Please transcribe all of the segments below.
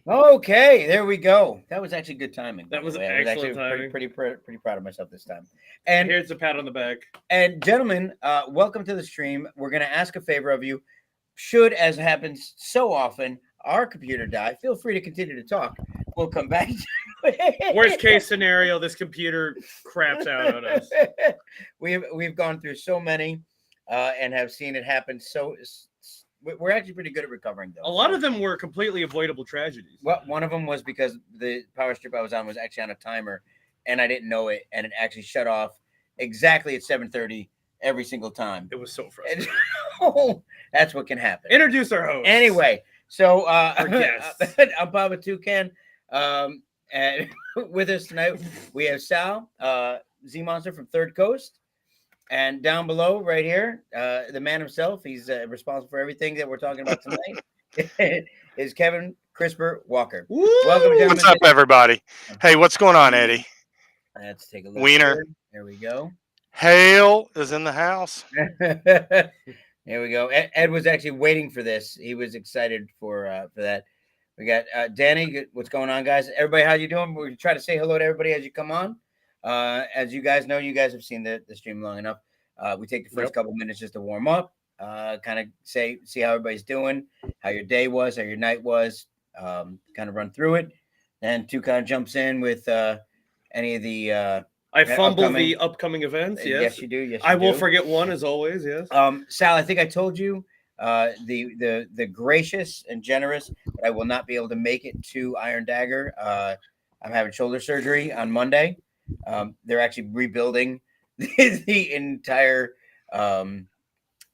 Okay, there we go. That was actually good timing. That was by the way. I was actually excellent timing. pretty proud of myself this time. And Here's a pat on the back. And gentlemen, welcome to the stream. We're going to ask a favor of you. Should, as happens so often, our computer die, feel free to continue to talk. We'll come back. Worst case scenario, this computer craps out on us. We've gone through so many and have seen it happen. So we're actually pretty good at recovering, though. A lot of them were completely avoidable tragedies. Well, one of them was because the power strip I was on was actually on a timer, and I didn't know it, and it actually shut off exactly at 7:30 every single time. It was so frustrating. That's what can happen. Introduce our host. Anyway, so our guests. I'm Papa Toucan. And with us tonight, we have Sal, Z Monster from Third Coast. And down below, right here, the man himself, he's responsible for everything that we're talking about tonight, is Kevin Crisper Walker. Woo! Welcome, gentlemen. What's up, everybody? Hey, what's going on, Eddie? Let's take a look. Wiener. There we go. Hale is in the house. There we go. Ed was actually waiting for this. He was excited for that. We got Danny. What's going on, guys? Everybody, how you doing? We're gonna try to say hello to everybody as you come on. As you guys know, you guys have seen the stream long enough. We take the first couple minutes just to warm up, kind of see how everybody's doing, how your day was, how your night was, kind of run through it. And Toucan jumps in with any of the I fumble the upcoming events. Yes, you do. Yes, I will forget one as always. Yes. Sal, I think I told you the gracious and generous, but I will not be able to make it to Iron Dagger. I'm having shoulder surgery on Monday. They're actually rebuilding the entire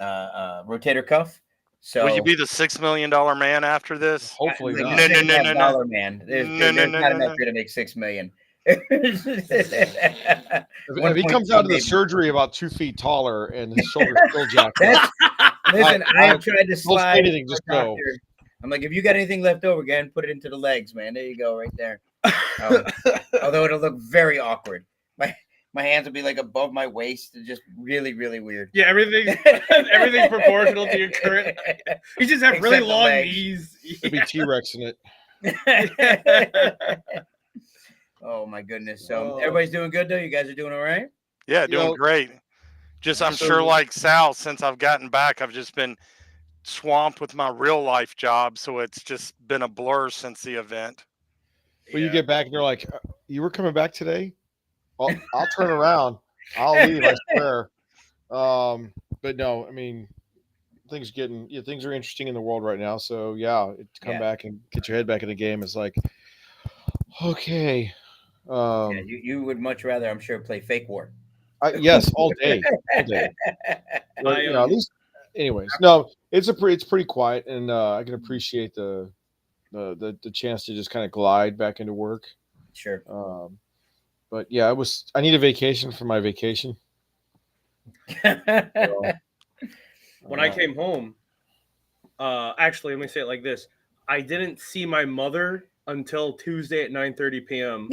rotator cuff. So will you be the $6 million man after this? Hopefully not. No, man. There's not enough here to make $6 million. If he comes out of the surgery about 2 feet taller and his shoulder's still jacked up, listen, I have tried to slide. Anything, just go. I'm like, if you got anything left over, again, put it into the legs, man. There you go, right there. Although it'll look very awkward. My hands will be like above my waist, and just really, really weird. Yeah, everything's proportional to your current. You just have really long knees. There'll be T-Rex in it. Oh my goodness! So everybody's doing good though. You guys are doing all right? Yeah, doing great. Just I'm sure, like Sal, since I've gotten back, I've just been swamped with my real life job, so it's just been a blur since the event. Well, you get back and they're like, "You were coming back today? I'll turn around. I'll leave. I swear." But no, I mean, things are interesting in the world right now. So yeah, to come back and get your head back in the game is like, okay. You would much rather, I'm sure, play Fake War. Yes, all day. But, at least, anyways, no, it's pretty quiet, and I can appreciate the chance to just kind of glide back into work. Sure. But yeah, I need a vacation for my vacation. So, when I came home, actually, let me say it like this: I didn't see my mother until Tuesday at 9:30 p.m.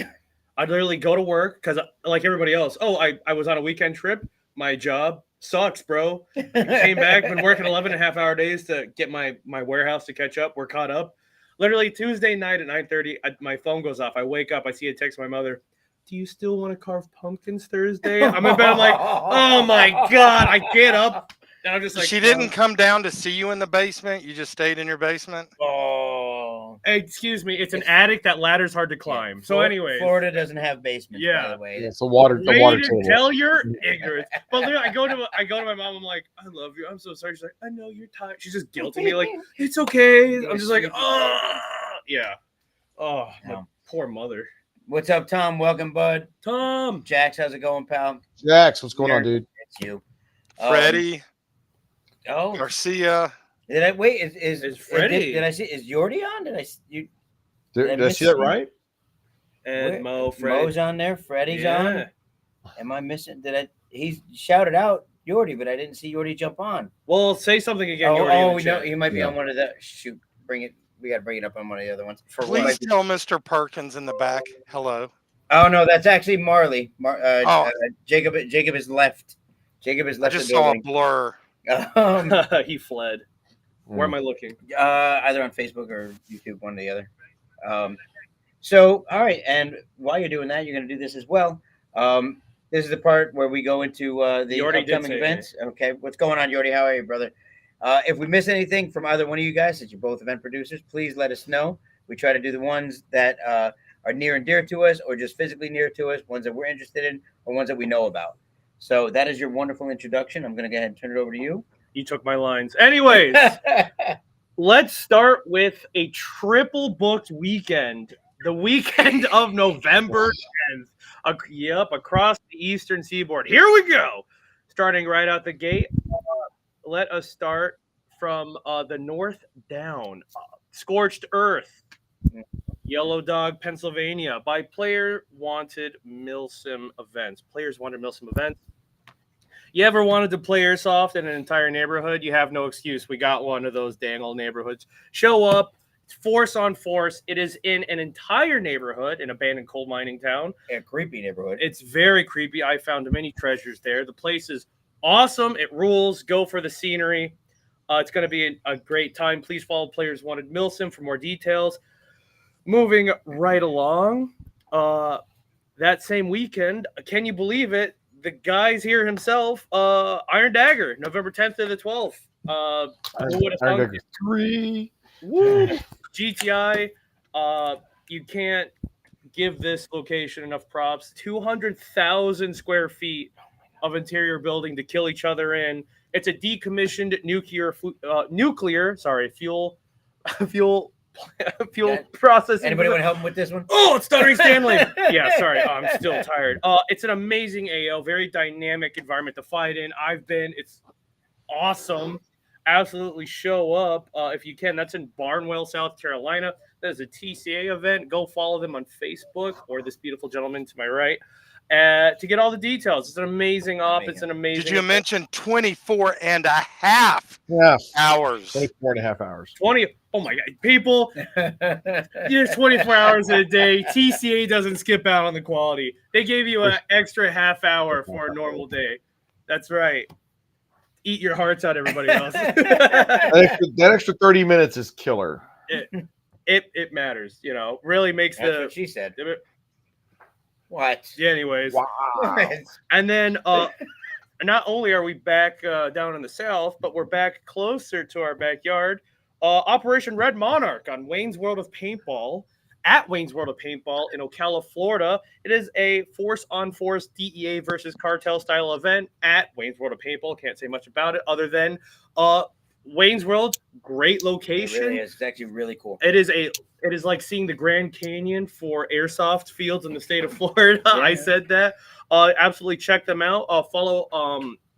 I'd literally go to work because, like everybody else, I was on a weekend trip. My job sucks, bro. Came back, been working 11.5-hour days to get my warehouse to catch up. We're caught up. Literally Tuesday night at 9:30, my phone goes off. I wake up. I see a text from my mother. Do you still want to carve pumpkins Thursday? I'm in bed. I'm like, oh my God. I get up. And I'm just like, she didn't come down to see you in the basement. You just stayed in your basement. Oh, excuse me. It's an attic. That ladder's hard to climb. Yeah, so anyway, Florida doesn't have basements. Yeah, by the way. It's the water table. Tell your ignorance. But literally, I go to my mom. I'm like, I love you. I'm so sorry. She's like, I know you're tired. She's just guilting me. Like, it's okay. I'm just like, yeah. Oh, my poor mother. What's up, Tom? Welcome, bud. Tom. Jax, how's it going, pal? Jax, what's going on, dude? It's you. Freddie. Garcia. Did I wait? Is Freddie? Did I see? Is Yordi on? Did I see that right? And Mo's on there. Freddie's on. Am I missing? He shouted out Yordi, but I didn't see Yordi jump on. Well, say something again. No, he might be on one of the. Shoot, bring it. We got to bring it up on one of the other ones. Please tell Mr. Perkins in the back hello. Oh no, that's actually Marley. Jacob is left. Jacob is left. I just saw a blur. He fled. Where am I looking? Either on Facebook or YouTube, one or the other. So, all right, and while you're doing that, you're going to do this as well. This is the part where we go into the Yordi did upcoming say events. Okay, what's going on, Yordi? How are you, brother? If we miss anything from either one of you guys, since you're both event producers, please let us know. We try to do the ones that are near and dear to us, or just physically near to us, ones that we're interested in, or ones that we know about. So that is your wonderful introduction. I'm going to go ahead and turn it over to you. You took my lines. Anyways, let's start with a triple booked weekend. The weekend of November 10th. Yep, across the eastern seaboard. Here we go. Starting right out the gate. Let us start from the north down. Scorched Earth, Yellow Dog, Pennsylvania, by Player Wanted Milsim Events. Players Wanted Milsim Events. You ever wanted to play airsoft in an entire neighborhood? You have no excuse. We got one of those dang old neighborhoods. Show up. It's force on force. It is in an entire neighborhood, an abandoned coal mining town. A creepy neighborhood. It's very creepy. I found many treasures there. The place is awesome. It rules. Go for the scenery. It's going to be a great time. Please follow Players Wanted Milsim for more details. Moving right along, that same weekend, can you believe it? The guy's here himself, Iron Dagger, November 10th to the 12th. Who would have Iron thunk Dagger it? 3. Woo! GTI, you can't give this location enough props. 200,000 square feet of interior building to kill each other in. It's a decommissioned nuclear fuel processing. Anybody want to help him with this one? Oh, it's Stuttering Stanley. Yeah, sorry. I'm still tired. It's an amazing AO, very dynamic environment to fight in. It's awesome. Absolutely show up if you can. That's in Barnwell, South Carolina. That is a TCA event. Go follow them on Facebook or this beautiful gentleman to my right to get all the details. It's an amazing op. It's an amazing. Did you mention 24 and a half hours? 24 and a half hours. 20. Oh my God, people! There's 24 hours in a day. TCA doesn't skip out on the quality. They gave you an extra half hour for a normal day. That's right. Eat your hearts out, everybody else. that extra 30 minutes is killer. It matters, really makes That's what she said. What? Yeah, anyways. Wow. And then not only are we back down in the south, but we're back closer to our backyard. Operation Red Monarch on Wayne's World of Paintball, at Wayne's World of Paintball in Ocala, Florida. It is a force-on-force DEA versus cartel-style event at Wayne's World of Paintball. Can't say much about it other than Wayne's World, great location. It really is. It's actually really cool. It is like seeing the Grand Canyon for airsoft fields in the state of Florida. Yeah. I said that. Absolutely check them out. Follow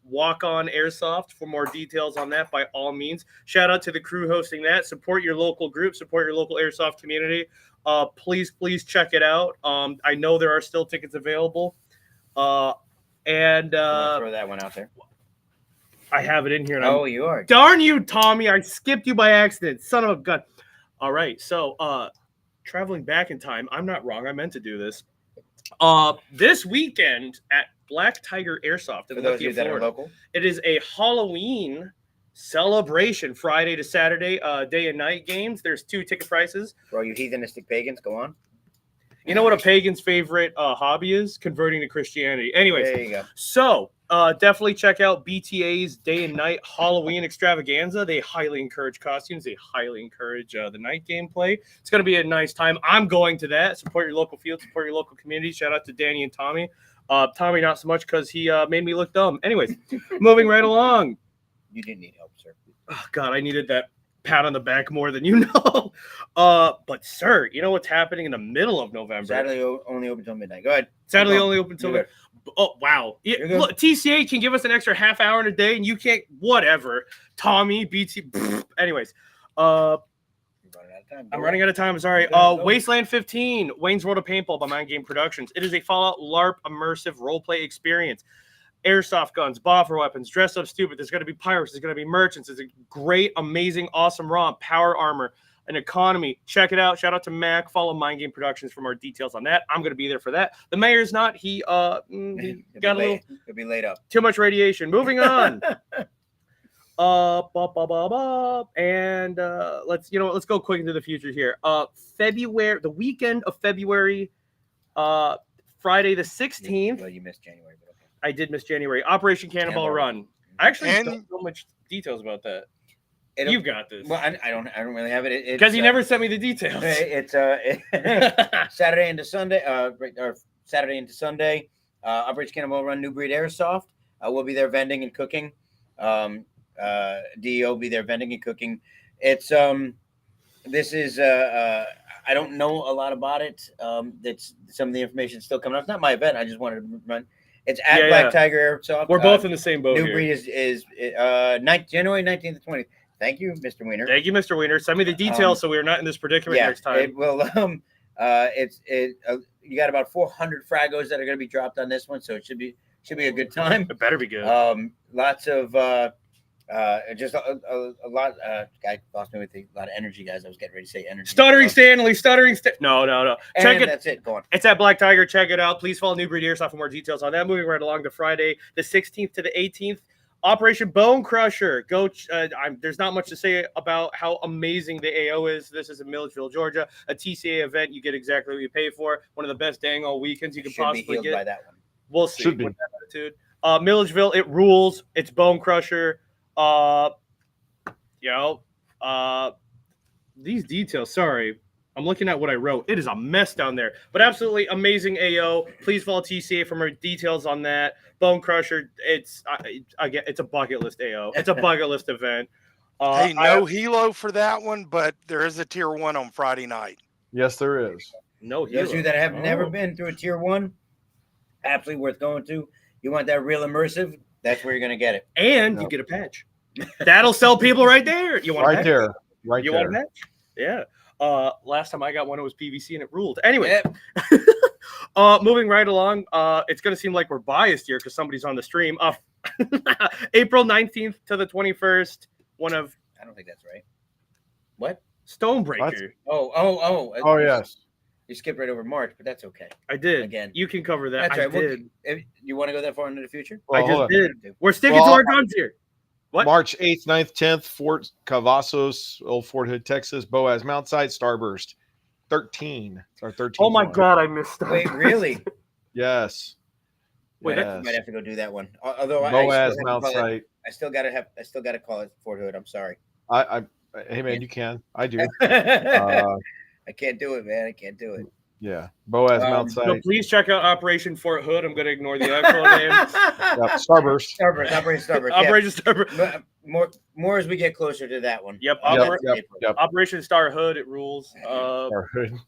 Walk On Airsoft for more details on that by all means. Shout out to the crew hosting that. Support your local group. Support your local airsoft community. Please check it out. I know there are still tickets available. Throw that one out there. I have it in here. And you are. Darn you, Tommy. I skipped you by accident. Son of a gun. All right. So traveling back in time, I'm not wrong. I meant to do this. This weekend at Black Tiger Airsoft in For those of you that Florida, are local, it is a Halloween celebration, Friday to Saturday, day and night games. There's 2 ticket prices. For all you heathenistic pagans, go on. You know what a pagan's favorite hobby is? Converting to Christianity. Anyways, there you go. So definitely check out BTA's day and night Halloween extravaganza. They highly encourage costumes. They highly encourage the night gameplay. It's going to be a nice time. I'm going to that. Support your local field. Support your local community. Shout out to Danny and Tommy. Tommy, not so much because he made me look dumb. Anyways, moving right along. You didn't need help, sir. Oh, God, I needed that pat on the back more than you know. But, sir, you know what's happening in the middle of November? Saturday only open until midnight. Go ahead. Saturday only open until midnight. Oh, wow. Yeah, look, TCA can give us an extra half hour in a day, and you can't. Whatever. Tommy, BT. Anyways. I'm running out of time. Sorry. Wasteland 15, Wayne's World of Paintball by Mind Game Productions. It is a Fallout LARP immersive roleplay experience. Airsoft guns, boffer weapons, dress up stupid. There's going to be pirates. There's going to be merchants. It's a great, amazing, awesome romp. Power armor, an economy. Check it out. Shout out to Mac. Follow Mind Game Productions for more details on that. I'm going to be there for that. The mayor's not. He got a little. He'll be laid up. Too much radiation. Moving on. And let's go quick into the future here. February, the weekend of February, Friday the 16th. Well, you missed January, but okay. I did miss January. Operation Cannonball Cannonball Run. I actually And- don't know much details about that. It'll- You've got this. Well, I don't really have it. Because you never sent me the details. It's Saturday into Sunday. Or Saturday into Sunday. Operation Cannonball Run, New Breed Airsoft. We'll be there vending and cooking. DEO will be there vending and cooking. It's this is I don't know a lot about it. That's some of the information is still coming up. It's not my event. I just wanted to run. It's at Black Tiger Airsoft. We're both in the same boat. New here. Breed is January 19th to 20th. Thank you, Mr. Wiener. Thank you, Mr. Wiener. Send me the details so we're not in this predicament next time. It will. You got about 400 fragos that are going to be dropped on this one, so it should be a good time. It better be good. Lots of just a lot. Guy lost me with a lot of energy, guys. I was getting ready to say energy. Stuttering Stanley. No. Check it. That's it. Go on. It's at Black Tiger. Check it out. Please follow New Breed Airsoft for more details on that. Moving right along to Friday, the 16th to the 18th. Operation Bone Crusher. Go. There's not much to say about how amazing the AO is. This is in Milledgeville, Georgia, a TCA event. You get exactly what you pay for. One of the best dang all weekends you can possibly get. By that one. We'll see. Should be. With that attitude. Milledgeville, it rules. It's Bone Crusher. These details. Sorry. I'm looking at what I wrote. It is a mess down there, but absolutely amazing AO. Please follow TCA for more details on that. Bone Crusher. It's a bucket list AO. It's a bucket list event. Hey, no helo for that one, but there is a tier 1 on Friday night. Yes, there is. No Those of you that have never been through a tier 1, absolutely worth going to. You want that real immersive? That's where you're going to get it. And you get a patch. That'll sell people right there. You want Right there. Right you there. want a patch? Yeah. Last time I got one, it was PVC and it ruled. Anyway, moving right along. It's going to seem like we're biased here because somebody's on the stream. April 19th to the 21st. One of I don't think that's right. What? Stonebreaker. Oh, Yes. You skipped right over March, but that's okay. I did. Again. You can cover that. That's I right. Well, did. if you want to go that far into the future? Well, I hold just on. did. We're sticking to our guns here. What? March 8th, 9th, 10th, Fort Cavazos, Old Fort Hood, Texas, Boaz Mount Site, Starburst. 13. It's our 13th. Oh my one. God, I missed that. Wait, really? Yes. Wait, I might have to go do that one. Although Boaz I Mount Site. still got to call it Fort Hood. I'm sorry. Hey man, you can. I do. I can't do it, man. I can't do it. Yeah. Boaz Mount So Site. please check out Operation Fort Hood. I'm going to ignore the actual name. Yep. Starburst. Operation Starburst. Operation Star. Yeah. More as we get closer to that one. Yep. Yep. Operation Star Hood. It rules. Starhood.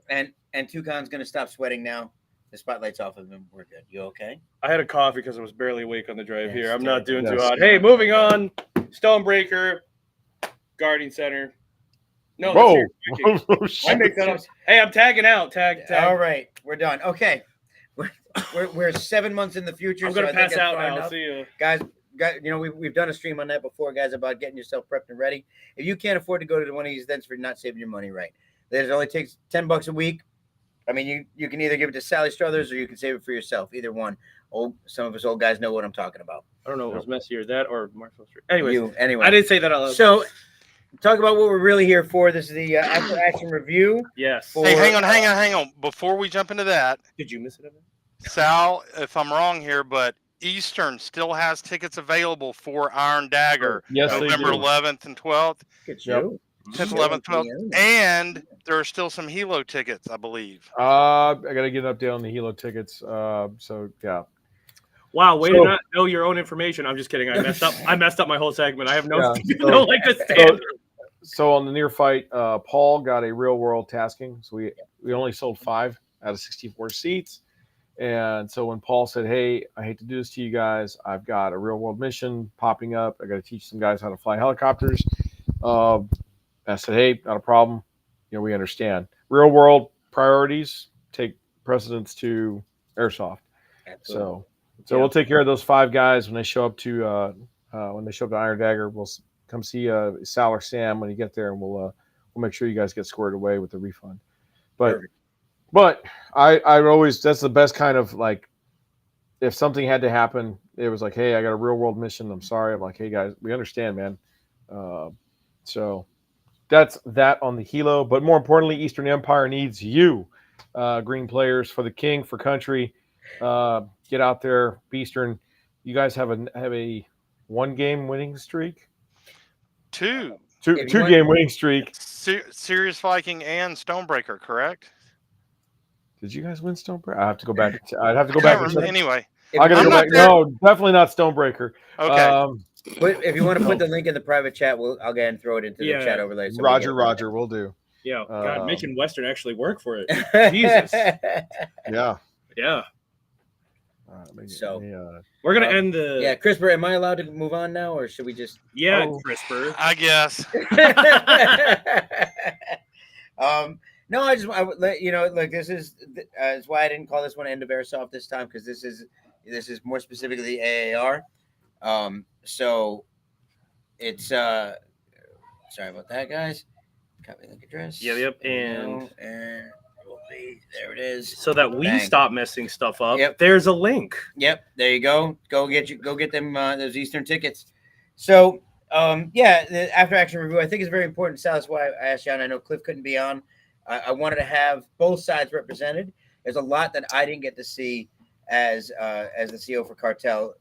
And Toucan's gonna stop sweating now. The spotlight's off of him. We're good. You okay? I had a cough because I was barely awake on the drive Yeah, here. it's I'm not doing terrible. too Yes. hot. Hey, moving on. Stonebreaker, Guarding Center. No, Whoa. that's your- Oh, I shit. make that up. Hey, I'm tagging out. Tag. All right, we're done. Okay, we're 7 months in the future. I'm gonna so I think pass that's out far now. enough. See you. Guys, we've done a stream on that before, guys, about getting yourself prepped and ready. If you can't afford to go to one of these events for not saving your money right, it only takes $10 a week. I mean, you can either give it to Sally Struthers or you can save it for yourself. Either one. Some of us old guys know what I'm talking about. I don't know if it was messier, that or Marshall Street. Anyways, Anyway, I didn't say that out loud. So, talk about what we're really here for. This is the after action review. Yes. Hey, hang on. Before we jump into that, Did you miss it, Evan? Sal, if I'm wrong here, but Eastern still has tickets available for Iron Dagger, Yes, they November do. 11th and 12th, Get Yep. you. 10th, 11th, 12th, and there are still some Helo tickets, I believe. I gotta get an update on the Helo tickets. So yeah. Wow, way So- to not know your own information. I'm just kidding. I messed up. I messed up my whole segment. I have no, Yeah, no like the standard. So on the near fight, Paul got a real world tasking. So we only sold 5 out of 64 seats. And so when Paul said, "Hey, I hate to do this to you guys. I've got a real world mission popping up. I got to teach some guys how to fly helicopters." I said, "Hey, not a problem. We understand. Real world priorities take precedence to airsoft. So we'll take care of those 5 guys when they show up to Iron Dagger. We'll come see Sal or Sam when you get there, and we'll make sure you guys get squared away with the refund. But I always, that's the best kind of like if something had to happen, it was like, hey, I got a real world mission. I'm sorry. I'm like, hey guys, we understand, man. So that's that on the Hilo. But more importantly, Eastern Empire needs you, green players, for the king, for country. Get out there, Eastern. You guys have a 1-game winning streak. Two. Two If you want- game winning streak. Sirius Viking and Stonebreaker, correct? Did you guys win Stonebreaker? I have to go back. I'd have to go I back. can't And remember. Anyway, I gotta I'm go not back. there. No, definitely not Stonebreaker. Okay. But if you want to put the link in the private chat, I'll go ahead and throw it into the chat overlay. So Roger, we'll do. Yeah, God, making Western actually work for it. Jesus. Yeah. Yeah. So we're gonna end the. Yeah, CRISPR, am I allowed to move on now, or should we just? Yeah, CRISPR. I guess. No, I would let you know. Look, this is why I didn't call this one End of Airsoft this time, because this is more specifically the AAR. So it's sorry about that, guys. Copy link address. Yep, and there it is. So that we stop messing stuff up. Yep. There's a link. Yep, there you go. Go get them those Eastern tickets. So the after action review, I think is very important. So that's why I asked you, and I know Cliff couldn't be on. I wanted to have both sides represented. There's a lot that I didn't get to see as the CEO for Cartel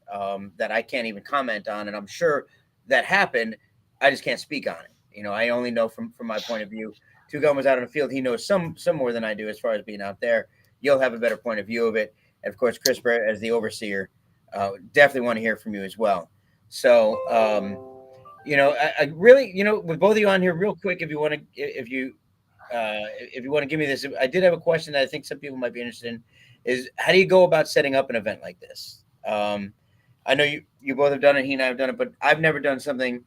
that I can't even comment on, and I'm sure that happened. I just can't speak on it. I only know from my point of view. Two Gun was out on the field. He knows some more than I do as far as being out there. You'll have a better point of view of it. And of course, CRISPR, as the overseer, definitely want to hear from you as well. So, I really, with both of you on here, real quick, if you want to give me this, I did have a question that I think some people might be interested in. Is how do you go about setting up an event like this? I know you both have done it. He and I have done it, but I've never done something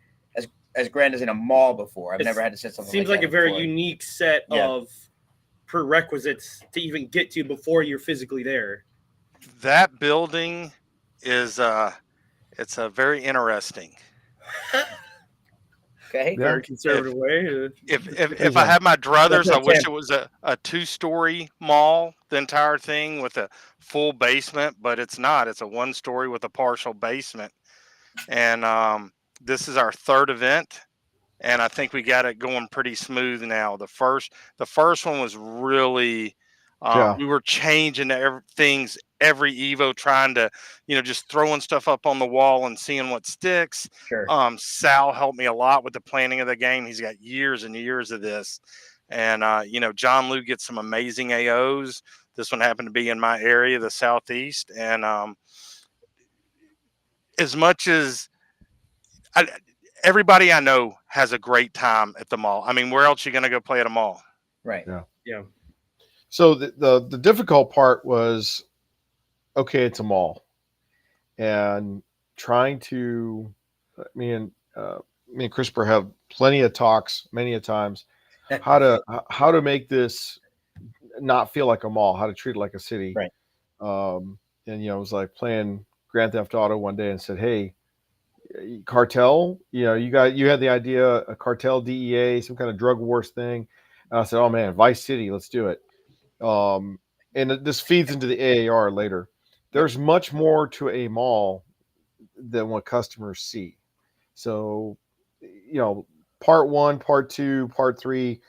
as grand as in a mall before. I've never had to set something. Seems like a very unique set of prerequisites to even get to before you're physically there. That building is it's a very interesting. Okay. Very conservative way. If I had my druthers, I wish it was a 2-story mall, the entire thing with a full basement, but it's not. It's a 1-story with a partial basement. And this is our third event, and I think we got it going pretty smooth now. The first one was really we were changing things every Evo, trying to just throwing stuff up on the wall and seeing what sticks. Sure. Sal helped me a lot with the planning of the game. He's got years and years of this, and John Lou gets some amazing AOs. This one happened to be in my area, the Southeast, and as much as everybody I know has a great time at the mall. I mean, where else are you going to go play at a mall? Right. Yeah. So the difficult part was, okay, it's a mall, and trying to, me and CRISPR have plenty of talks many a times, how to make this not feel like a mall, how to treat it like a city. Right. And it was like playing Grand Theft Auto one day and said, hey, Cartel, you had the idea, a Cartel, DEA, some kind of drug wars thing. And I said, oh man, Vice City, let's do it. And this feeds into the AAR later. There's much more to a mall than what customers see. So, part 1, part 2, part 3,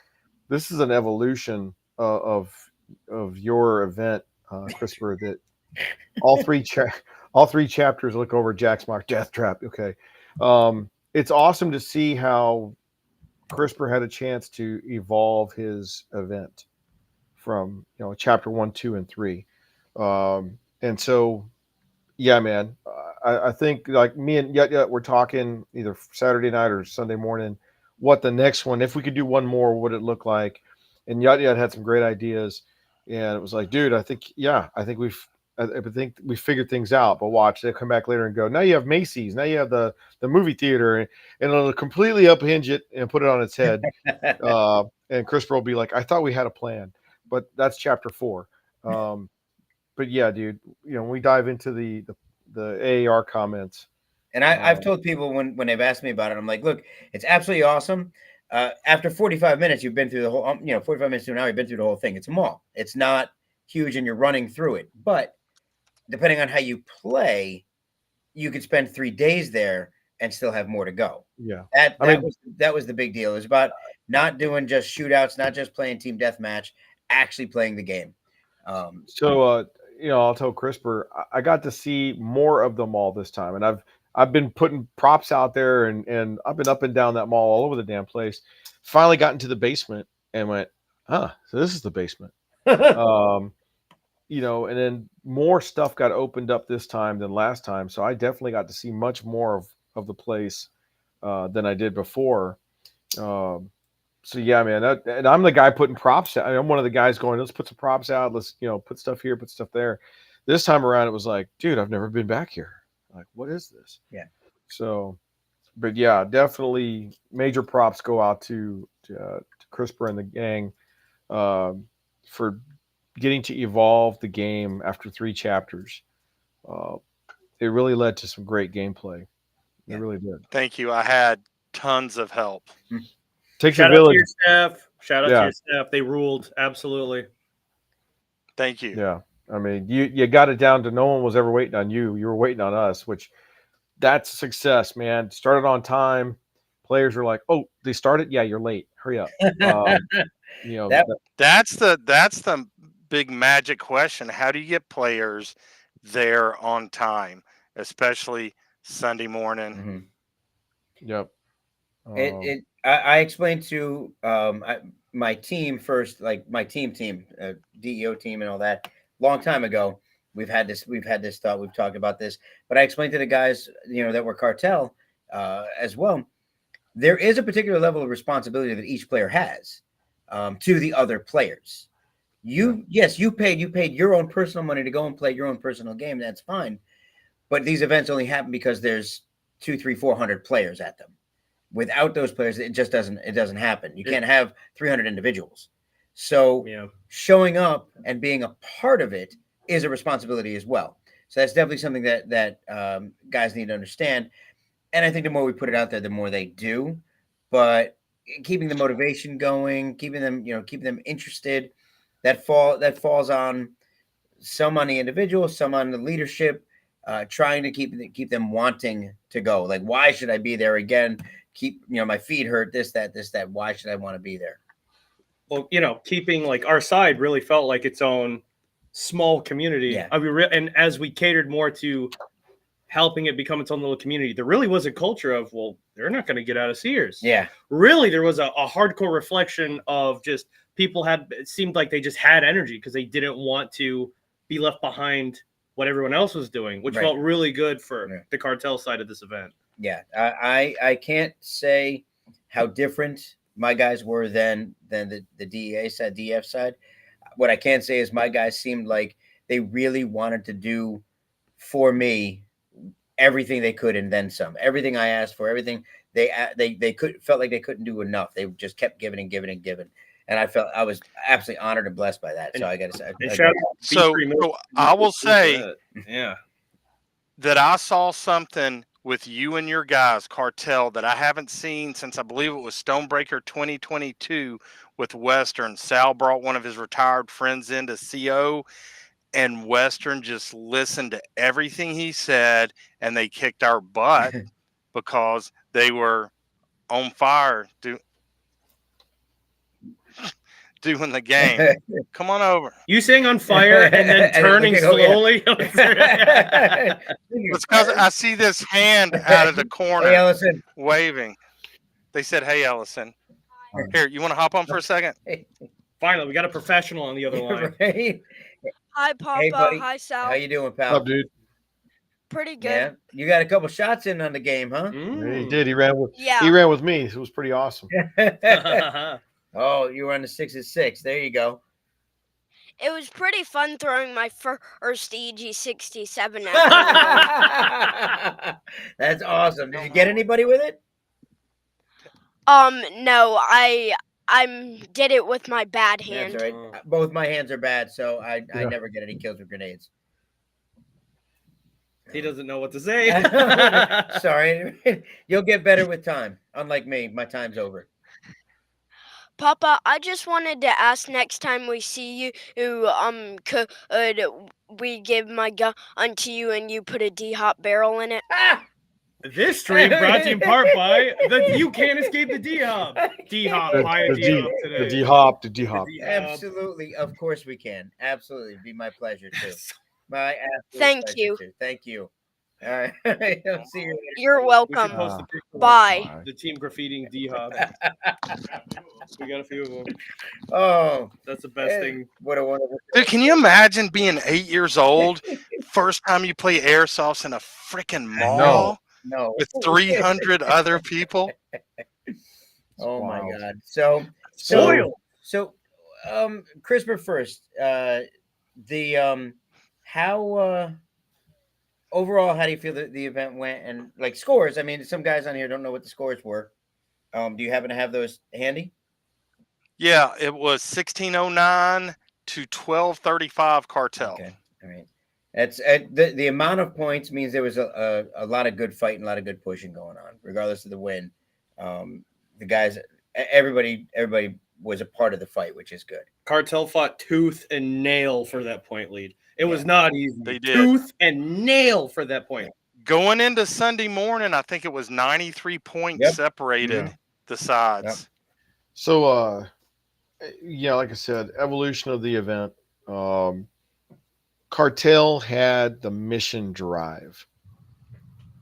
this is an evolution of your event, CRISPR, that all three chapters look over Jack's Mark Death Trap. Okay. It's awesome to see how CRISPR had a chance to evolve his event from, chapter 1, 2, and 3. And so, yeah, man, I think like me and Yut we're talking either Saturday night or Sunday morning, what the next one, if we could do one more, what would it look like? And Yut had some great ideas, and it was like, dude, I think we figured things out, but watch, they'll come back later and go, now you have Macy's, now you have the movie theater, and it'll completely uphinge it and put it on its head. And CRISPR will be like, I thought we had a plan, but that's chapter 4. But yeah, dude, when we dive into the AAR comments. And I've told people when they've asked me about it, I'm like, look, it's absolutely awesome. After 45 minutes, you've been through the whole, 45 minutes to an hour, you've been through the whole thing. It's a mall. It's not huge and you're running through it, but depending on how you play, you could spend 3 days there and still have more to go. Yeah. That was the big deal. It was about not doing just shootouts, not just playing team deathmatch, actually playing the game. So, I'll tell CRISPR, I got to see more of the mall this time, and I've been putting props out there, and I've been up and down that mall all over the damn place. Finally got into the basement and went, so this is the basement. And then more stuff got opened up this time than last time, so I definitely got to see much more of the place than I did before. So yeah, man, and I'm the guy putting props out. I'm one of the guys going, let's put some props out. Let's, put stuff here, put stuff there. This time around, it was like, dude, I've never been back here. Like, what is this? Yeah. So, but yeah, definitely major props go out to CRISPR and the gang for getting to evolve the game after 3 chapters. It really led to some great gameplay. It really did. Thank you. I had tons of help. Takes Shout a out village. to your staff. Shout out to your staff. They ruled. Absolutely. Thank you. Yeah. I mean, you got it down to no one was ever waiting on you. You were waiting on us, which that's success, man. Started on time. Players were like, "Oh, they started? Yeah, you're late. Hurry up." That's the big magic question. How do you get players there on time, especially Sunday morning? Mm-hmm. Yep. I explained to my team first, like my team, DEO team, and all that. Long time ago, we've had this thought. We've talked about this, but I explained to the guys, that were cartel as well. There is a particular level of responsibility that each player has to the other players. You paid your own personal money to go and play your own personal game. That's fine, but these events only happen because there's 200, 300, 400 players at them. Without those players, it just doesn't happen. You can't have 300 individuals. So showing up and being a part of it is a responsibility as well. So that's definitely something that guys need to understand. And I think the more we put it out there, the more they do. But keeping the motivation going, keeping them interested, that falls on some on the individual, some on the leadership, trying to keep them wanting to go. Like, why should I be there again? My feet hurt, this, that. Why should I want to be there? Well, keeping like our side really felt like its own small community. Yeah. And as we catered more to helping it become its own little community, there really was a culture of, well, they're not going to get out of Sears. Yeah. Really, there was a hardcore reflection of just people it seemed like they just had energy because they didn't want to be left behind what everyone else was doing, which felt really good for the cartel side of this event. Yeah, I can't say how different my guys were than the DEA side, DF side. What I can say is my guys seemed like they really wanted to do for me everything they could and then some. Everything I asked for, everything they felt like they couldn't do enough. They just kept giving and giving and giving. And I was absolutely honored and blessed by that. So I got to say. So I will say that I saw something with you and your guys, Cartel, that I haven't seen since I believe it was Stonebreaker 2022 with Western. Sal brought one of his retired friends in to CO, and Western just listened to everything he said, and they kicked our butt because they were on fire doing the game. Come on over. You saying on fire and then turning slowly? It's because I see this hand out of the corner. Hey, Ellison. Waving. They said, "Hey, Ellison. Here, you want to hop on for a second?" Finally, we got a professional on the other line. Right? Hi, Papa. Hey, buddy. Hi, Sal. How you doing, pal? What's up, dude? Pretty good. Yeah, you got a couple shots in on the game, huh? Yeah, he did. He ran with me. It was pretty awesome. Oh, you were on the 6-6. There you go. It was pretty fun throwing my first EG67 That's awesome. Did you get anybody with it? No, I did it with my bad hand. That's right. Both my hands are bad, so I never get any kills with grenades. He doesn't know what to say. Sorry. You'll get better with time. Unlike me, my time's over. Papa, I just wanted to ask next time we see you, could we give my gun to you and you put a D-Hop barrel in it? This stream brought to you in part by the You Can't Escape the D-Hop. D-Hop, buy a D-Hop The today. D-Hop. Absolutely, of course we can. Absolutely, it'd be my pleasure too. My absolute Thank pleasure you. too. Thank you. All right, I'll see you later. You're We should welcome. post the picture of Bye. the team graffitiing D-Hop. We got a few of them. Oh, That's the best thing. What a wonderful. Dude, can you imagine being 8 years old, first time you play airsoft in a freaking mall No. with 300 other people? Oh my Wild. God. So, Spoiled. CRISPR first. How overall, how do you feel that the event went and like scores? I mean, some guys on here don't know what the scores were. Do you happen to have those handy? Yeah, it was 1609 to 1235 cartel. Okay. All right. That's the amount of points means there was a lot of good fight and a lot of good pushing going on, regardless of the win. The guys, everybody was a part of the fight, which is good. Cartel fought tooth and nail for that point lead. It was not easy. They did. Tooth and nail for that point. Going into Sunday morning, I think it was 93 points separated the sides. Yep. So, yeah, like I said, evolution of the event. Cartel had the mission drive.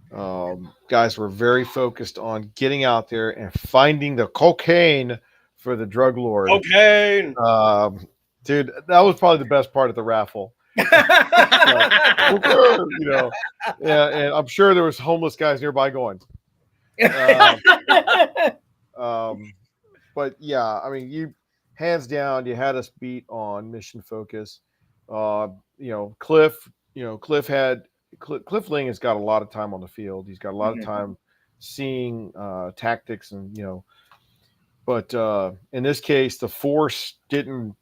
Guys were very focused on getting out there and finding the cocaine for the drug lord. Cocaine. Dude, that was probably the best part of the raffle. And I'm sure there was homeless guys nearby going. But yeah, I mean, you hands down, you had us beat on mission focus. Cliff Ling has got a lot of time on the field. He's got a lot of time seeing tactics but in this case, the force didn't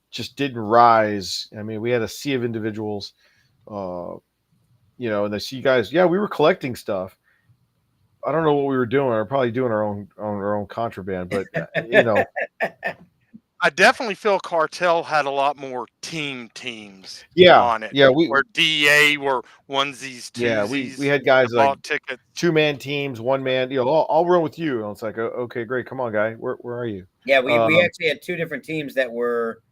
rise. I mean, we had a sea of individuals, and the sea guys. Yeah, we were collecting stuff. I don't know what we were doing. We were probably doing our own contraband, but I definitely feel Cartel had a lot more teams on it. Yeah, where DEA were onesies, twosies. Yeah, we had guys like tickets. 2-man teams, 1-man. I'll run with you. And it's like, okay, great, come on, guy. Where are you? Yeah, we actually had two different teams that were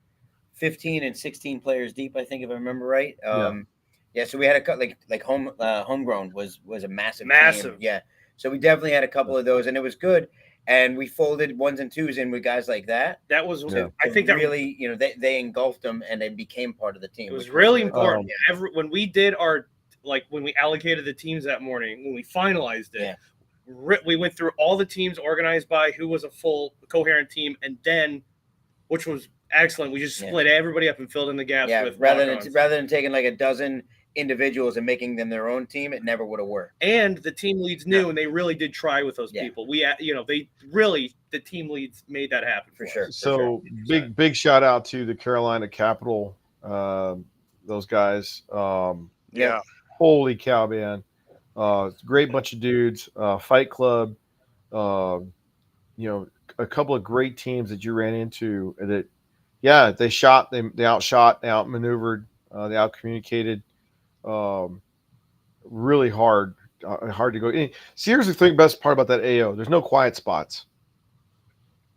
15 and 16 players deep, I think, if I remember right. Yeah, so we had a homegrown was a massive team. Yeah, so we definitely had a couple of those, and it was good. And we folded ones and twos in with guys like that. That was, I think that really, they engulfed them and they became part of the team. It was really important. When we did when we allocated the teams that morning, when we finalized it, we went through all the teams organized by who was a full coherent team, and then, which was excellent, we just split everybody up and filled in the gaps. With rather than taking like a dozen individuals and making them their own team, it never would have worked. And the team leads knew, and they really did try with those people. The team leads made that happen for sure. So big shout out to the Carolina Capital, those guys. Holy cow, man! Great bunch of dudes. Fight Club. A couple of great teams that you ran into. That they outshot, they outmaneuvered, they outcommunicated. Really hard to go. Here's the thing, best part about that AO. There's no quiet spots.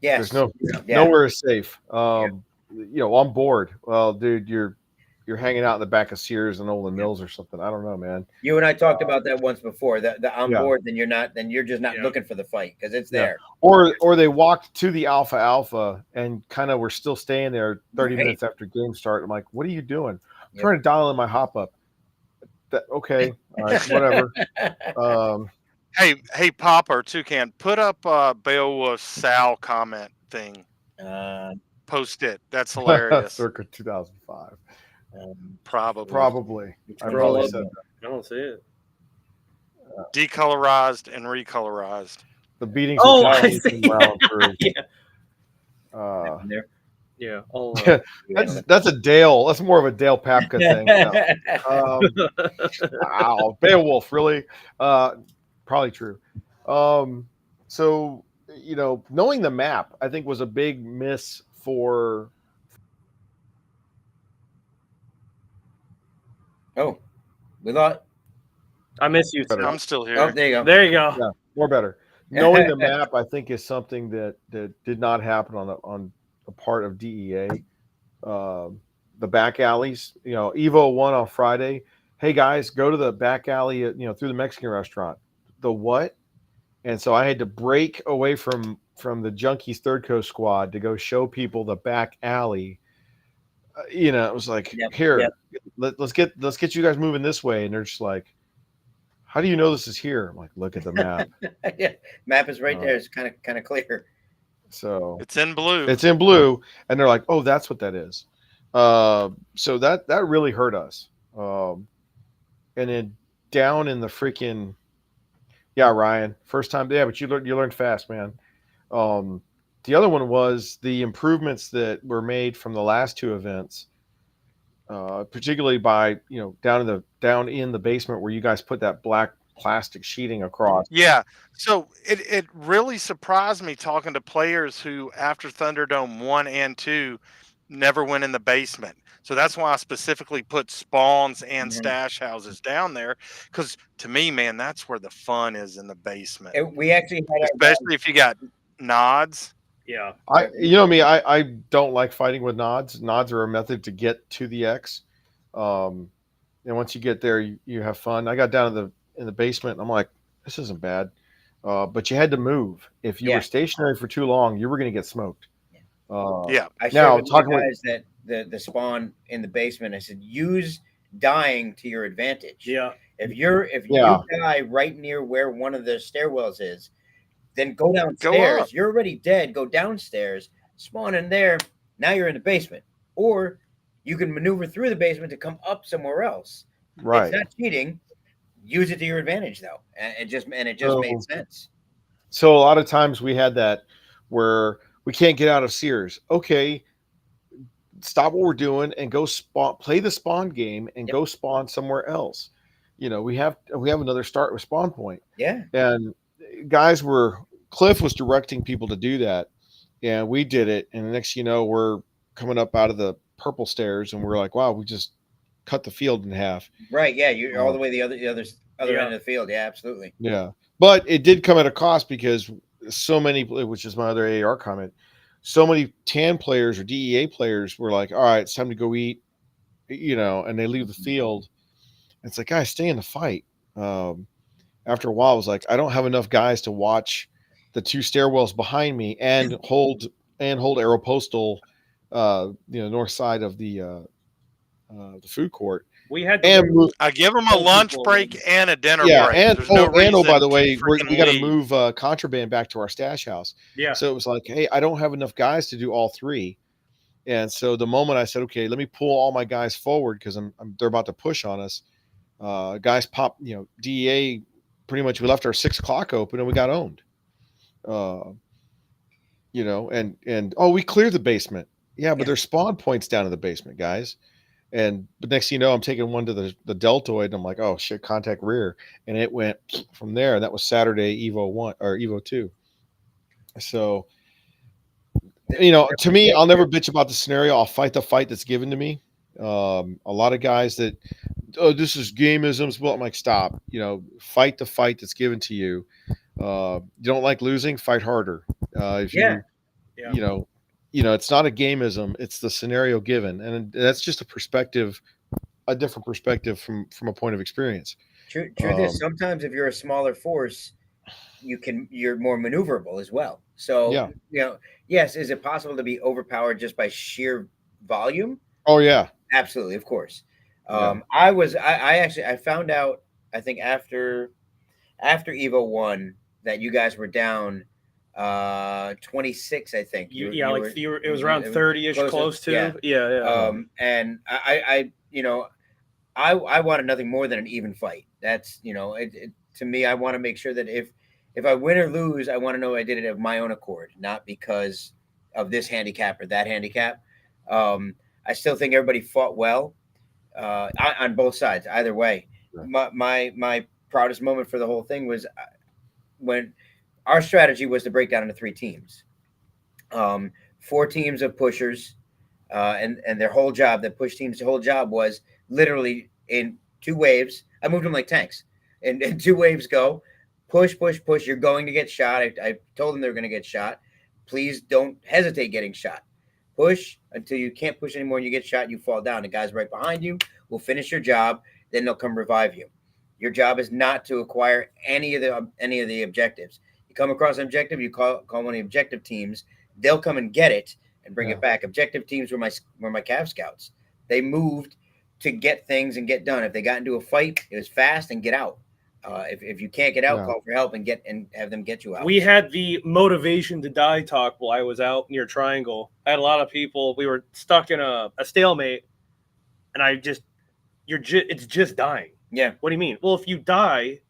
Yes. There's nowhere is safe. On board. Well, dude, you're hanging out in the back of Sears and Olin Mills or something. I don't know, man. You and I talked about that once before. The on board, then you're just not looking for the fight because it's there. Or they walked to the Alpha and kind of were still staying there 30 minutes after game start. I'm like, what are you doing? I'm trying to dial in my hop up. Okay, all right, whatever. Hey, Pop or Toucan, put up Beowulf's Sal comment thing. Post it. That's hilarious. Circa 2005. Probably. I probably said that. I don't see it. Decolorized and recolorized. The beatings. I see. Yeah. That's a Dale. That's more of a Dale Papka thing. Wow, Beowulf, really? Probably true. So knowing the map, I think was a big miss for. Oh, we thought. I miss you too. I'm still Oh, here. there you go. There you go. Yeah, more better. Knowing the map, I think, is something that did not happen on a part of DEA. The back alleys, Evo 1 on Friday. Hey guys, go to the back alley, through the Mexican restaurant. The what? And so I had to break away from the Junkies Third Coast squad to go show people the back alley. It was like, Yep, here, yep. let's get you guys moving this way. And they're just like, how do you know this is here? I'm like, look at the map. Yeah, map is right there. It's kind of clear. So It's in blue. it's in blue, and they're like, oh, that's what that is. So that really hurt us. And then down in the freaking, yeah, Ryan, first time, yeah, but you learned fast, man. The other one was the improvements that were made from the last two events, particularly by down in the basement where you guys put that black plastic sheeting across. Yeah. So it really surprised me talking to players who, after Thunderdome 1 and 2, never went in the basement. So that's why I specifically put spawns and stash houses down there. Because to me, man, that's where the fun is, in the basement. We actually had Especially if you got nods. Yeah. I don't like fighting with nods. Nods are a method to get to the X. And once you get there, you have fun. I got down in the basement, and I'm like, this isn't bad. But you had to move. If you were stationary for too long, you were going to get smoked. Yeah. I shared Now, with you guys that the spawn in the basement, I said, use dying to your advantage. Yeah. If you die right near where one of the stairwells is, then go downstairs. up. You're already dead. Go downstairs, spawn in there. Now you're in the basement. Or you can maneuver through the basement to come up somewhere else. Right. It's not cheating. Use it to your advantage, though, and it just made sense. So a lot of times we had that where we can't get out of Sears. Okay, stop what we're doing and go play the spawn game and go spawn somewhere else. We have another start with spawn point. Yeah. And Cliff was directing people to do that, and we did it. And the next, we're coming up out of the purple stairs, and we're like, wow, we just cut the field in half. Right. Yeah. You're all the way the other end of the field. Yeah, absolutely. Yeah. But it did come at a cost because so many, which is my other AAR comment, so many TAN players or DEA players were like, all right, it's time to go eat, and they leave the field. It's like, guys, stay in the fight. After a while, I was like, I don't have enough guys to watch the two stairwells behind me and hold Aeropostal, north side of the food court. We had I give them a lunch break and a dinner break. And There's no reason by the way, to we got to leave. move contraband back to our stash house. Yeah. So it was like, hey, I don't have enough guys to do all three. And so the moment I said, okay, let me pull all my guys forward because they're about to push on us. Guys pop, DEA, pretty much we left our 6 o'clock open and we got owned. We cleared the basement. Yeah, but there's spawn points down in the basement, guys. But next thing you know, I'm taking one to the deltoid, and I'm like, oh shit, contact rear, and it went from there. And that was Saturday Evo 1 or Evo 2. So, to me, I'll never bitch about the scenario. I'll fight the fight that's given to me. A lot of guys that, this is gameisms. Well, I'm like, stop. Fight the fight that's given to you. You don't like losing, fight harder. It's not a gameism, it's the scenario given, and that's just a different perspective from a point of experience. Truth is, sometimes if you're a smaller force, you're more maneuverable as well. So yes, is it possible to be overpowered just by sheer volume? Oh yeah, absolutely, of course. I found out, I think after Evo 1 that you guys were down 26, I think. It was around 30ish, close to. Yeah. And I wanted nothing more than an even fight. That's to me, I want to make sure that if I win or lose, I want to know I did it of my own accord, not because of this handicap or that handicap. I still think everybody fought well on both sides, either way. Right. My proudest moment for the whole thing was when our strategy was to break down into 3 teams. 4 teams of pushers, and their whole job, the push team's whole job was literally in 2 waves. I moved them like tanks. In 2 waves, go push, push, push. You're going to get shot. I told them they were going to get shot. Please don't hesitate getting shot. Push until you can't push anymore and you get shot, you fall down. The guys right behind you will finish your job, then they'll come revive you. Your job is not to acquire any of the objectives. You come across an objective, you call one of the objective teams, they'll come and get it and bring it back. Objective teams were my Cav scouts. They moved to get things and get done. If they got into a fight, it was fast and get out. If you can't get out, call for help and have them get you out. We had the motivation to die talk while I was out near Triangle. I had a lot of people. We were stuck in a stalemate, and it's just dying. Yeah. What do you mean? Well, if you die,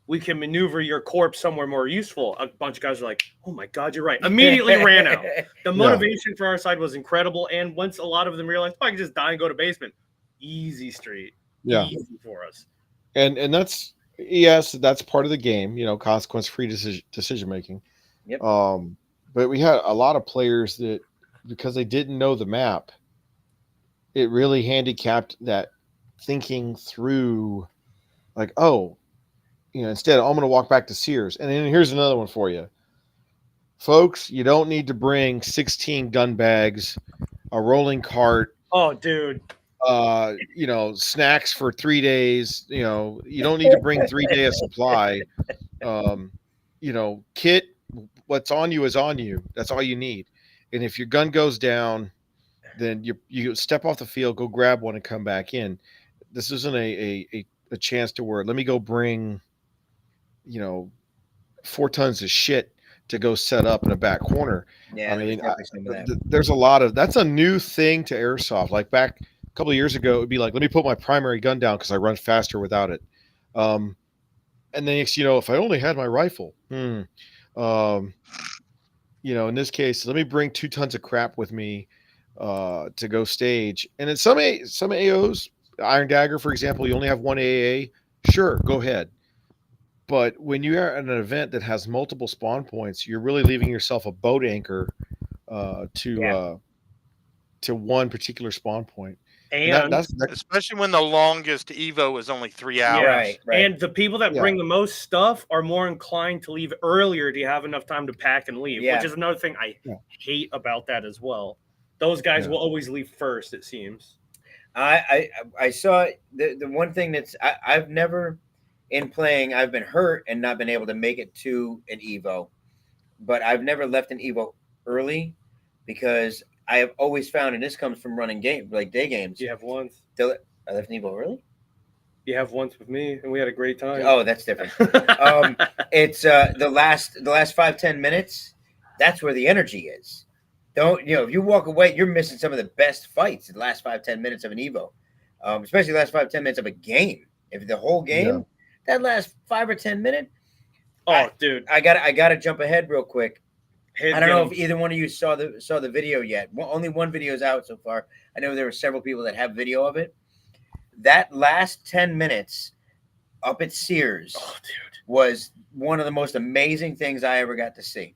we can maneuver your corpse somewhere more useful. A bunch of guys are like, "Oh my God, you're right." Immediately ran out. The motivation for our side was incredible, and once a lot of them realized, I can just die and go to basement. Easy street. Yeah. Easy for us. And that's. Yes, that's part of the game, consequence-free decision making. Yep. But we had a lot of players that, because they didn't know the map, it really handicapped that thinking through, like, instead, I'm going to walk back to Sears. And then here's another one for you. Folks, you don't need to bring 16 gun bags, a rolling cart. Oh, dude. Snacks for 3 days. You don't need to bring 3 days of supply. Kit, what's on you is on you. That's all you need. And if your gun goes down, then you step off the field, go grab one and come back in. This isn't a chance to where let me go bring 4 tons of shit to go set up in a back corner. Yeah, there's a lot of that's a new thing to airsoft. Like back a couple of years ago, it would be like, let me put my primary gun down because I run faster without it. And then if I only had my rifle, in this case, let me bring 2 tons of crap with me to go stage. And in some AOs, Iron Dagger, for example, you only have 1 AA. Sure, go ahead. But when you are at an event that has multiple spawn points, you're really leaving yourself a boat anchor to one particular spawn point. And that's especially when the longest Evo is only 3 hours. Right. And the people that bring the most stuff are more inclined to leave earlier to have enough time to pack and leave, which is another thing I hate about that as well. Those guys will always leave first, it seems. I saw the one thing that's I've never in playing, I've been hurt and not been able to make it to an Evo, but I've never left an Evo early because I have always found, and this comes from running day games. You have once. I left an Evo early? You have once with me, and we had a great time. Oh, that's different. It's the last 5-10 minutes. That's where the energy is. Don't if you walk away, you're missing some of the best fights in the last 5-10 minutes of an Evo, especially the last 5-10 minutes of a game. If the whole game, that last 5 or 10 minutes. Oh, dude, I gotta jump ahead real quick. I don't know if either one of you saw the video yet. Only one video is out so far. I know there were several people that have video of it. That last 10 minutes up at Sears was one of the most amazing things I ever got to see.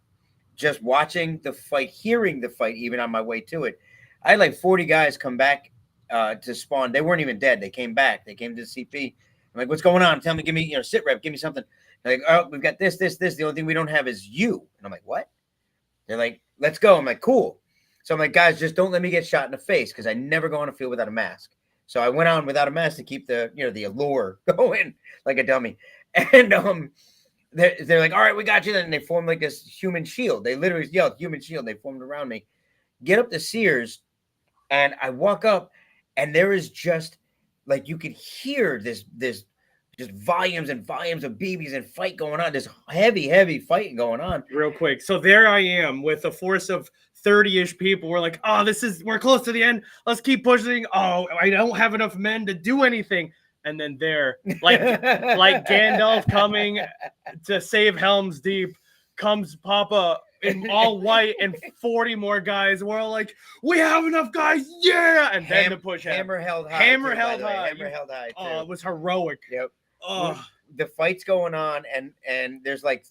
Just watching the fight, hearing the fight, even on my way to it. I had like 40 guys come back to spawn. They weren't even dead. They came back. They came to the CP. I'm like, what's going on? Tell me, give me, sit rep, give me something. They're like, oh, we've got this. The only thing we don't have is you. And I'm like, what? They're like, let's go. I'm like, cool. So I'm like, guys, just don't let me get shot in the face because I never go on a field without a mask. So I went on without a mask to keep the allure going like a dummy. And they're like, all right, we got you. Then they formed like this human shield. They literally yelled human shield. They formed around me. Get up to Sears, and I walk up, and there is just like you could hear this just volumes and volumes of BBs and fight going on. This heavy fighting going on. Real quick. So there I am with a force of 30-ish people. We're like, we're close to the end. Let's keep pushing. Oh, I don't have enough men to do anything. And then there, like Gandalf coming to save Helm's Deep, comes Papa in all white and 40 more guys. We're all like, we have enough guys, yeah! And then the push hammer held high. Hammer held high. Too. Oh, it was heroic. Yep. Oh. The fight's going on, and there's like,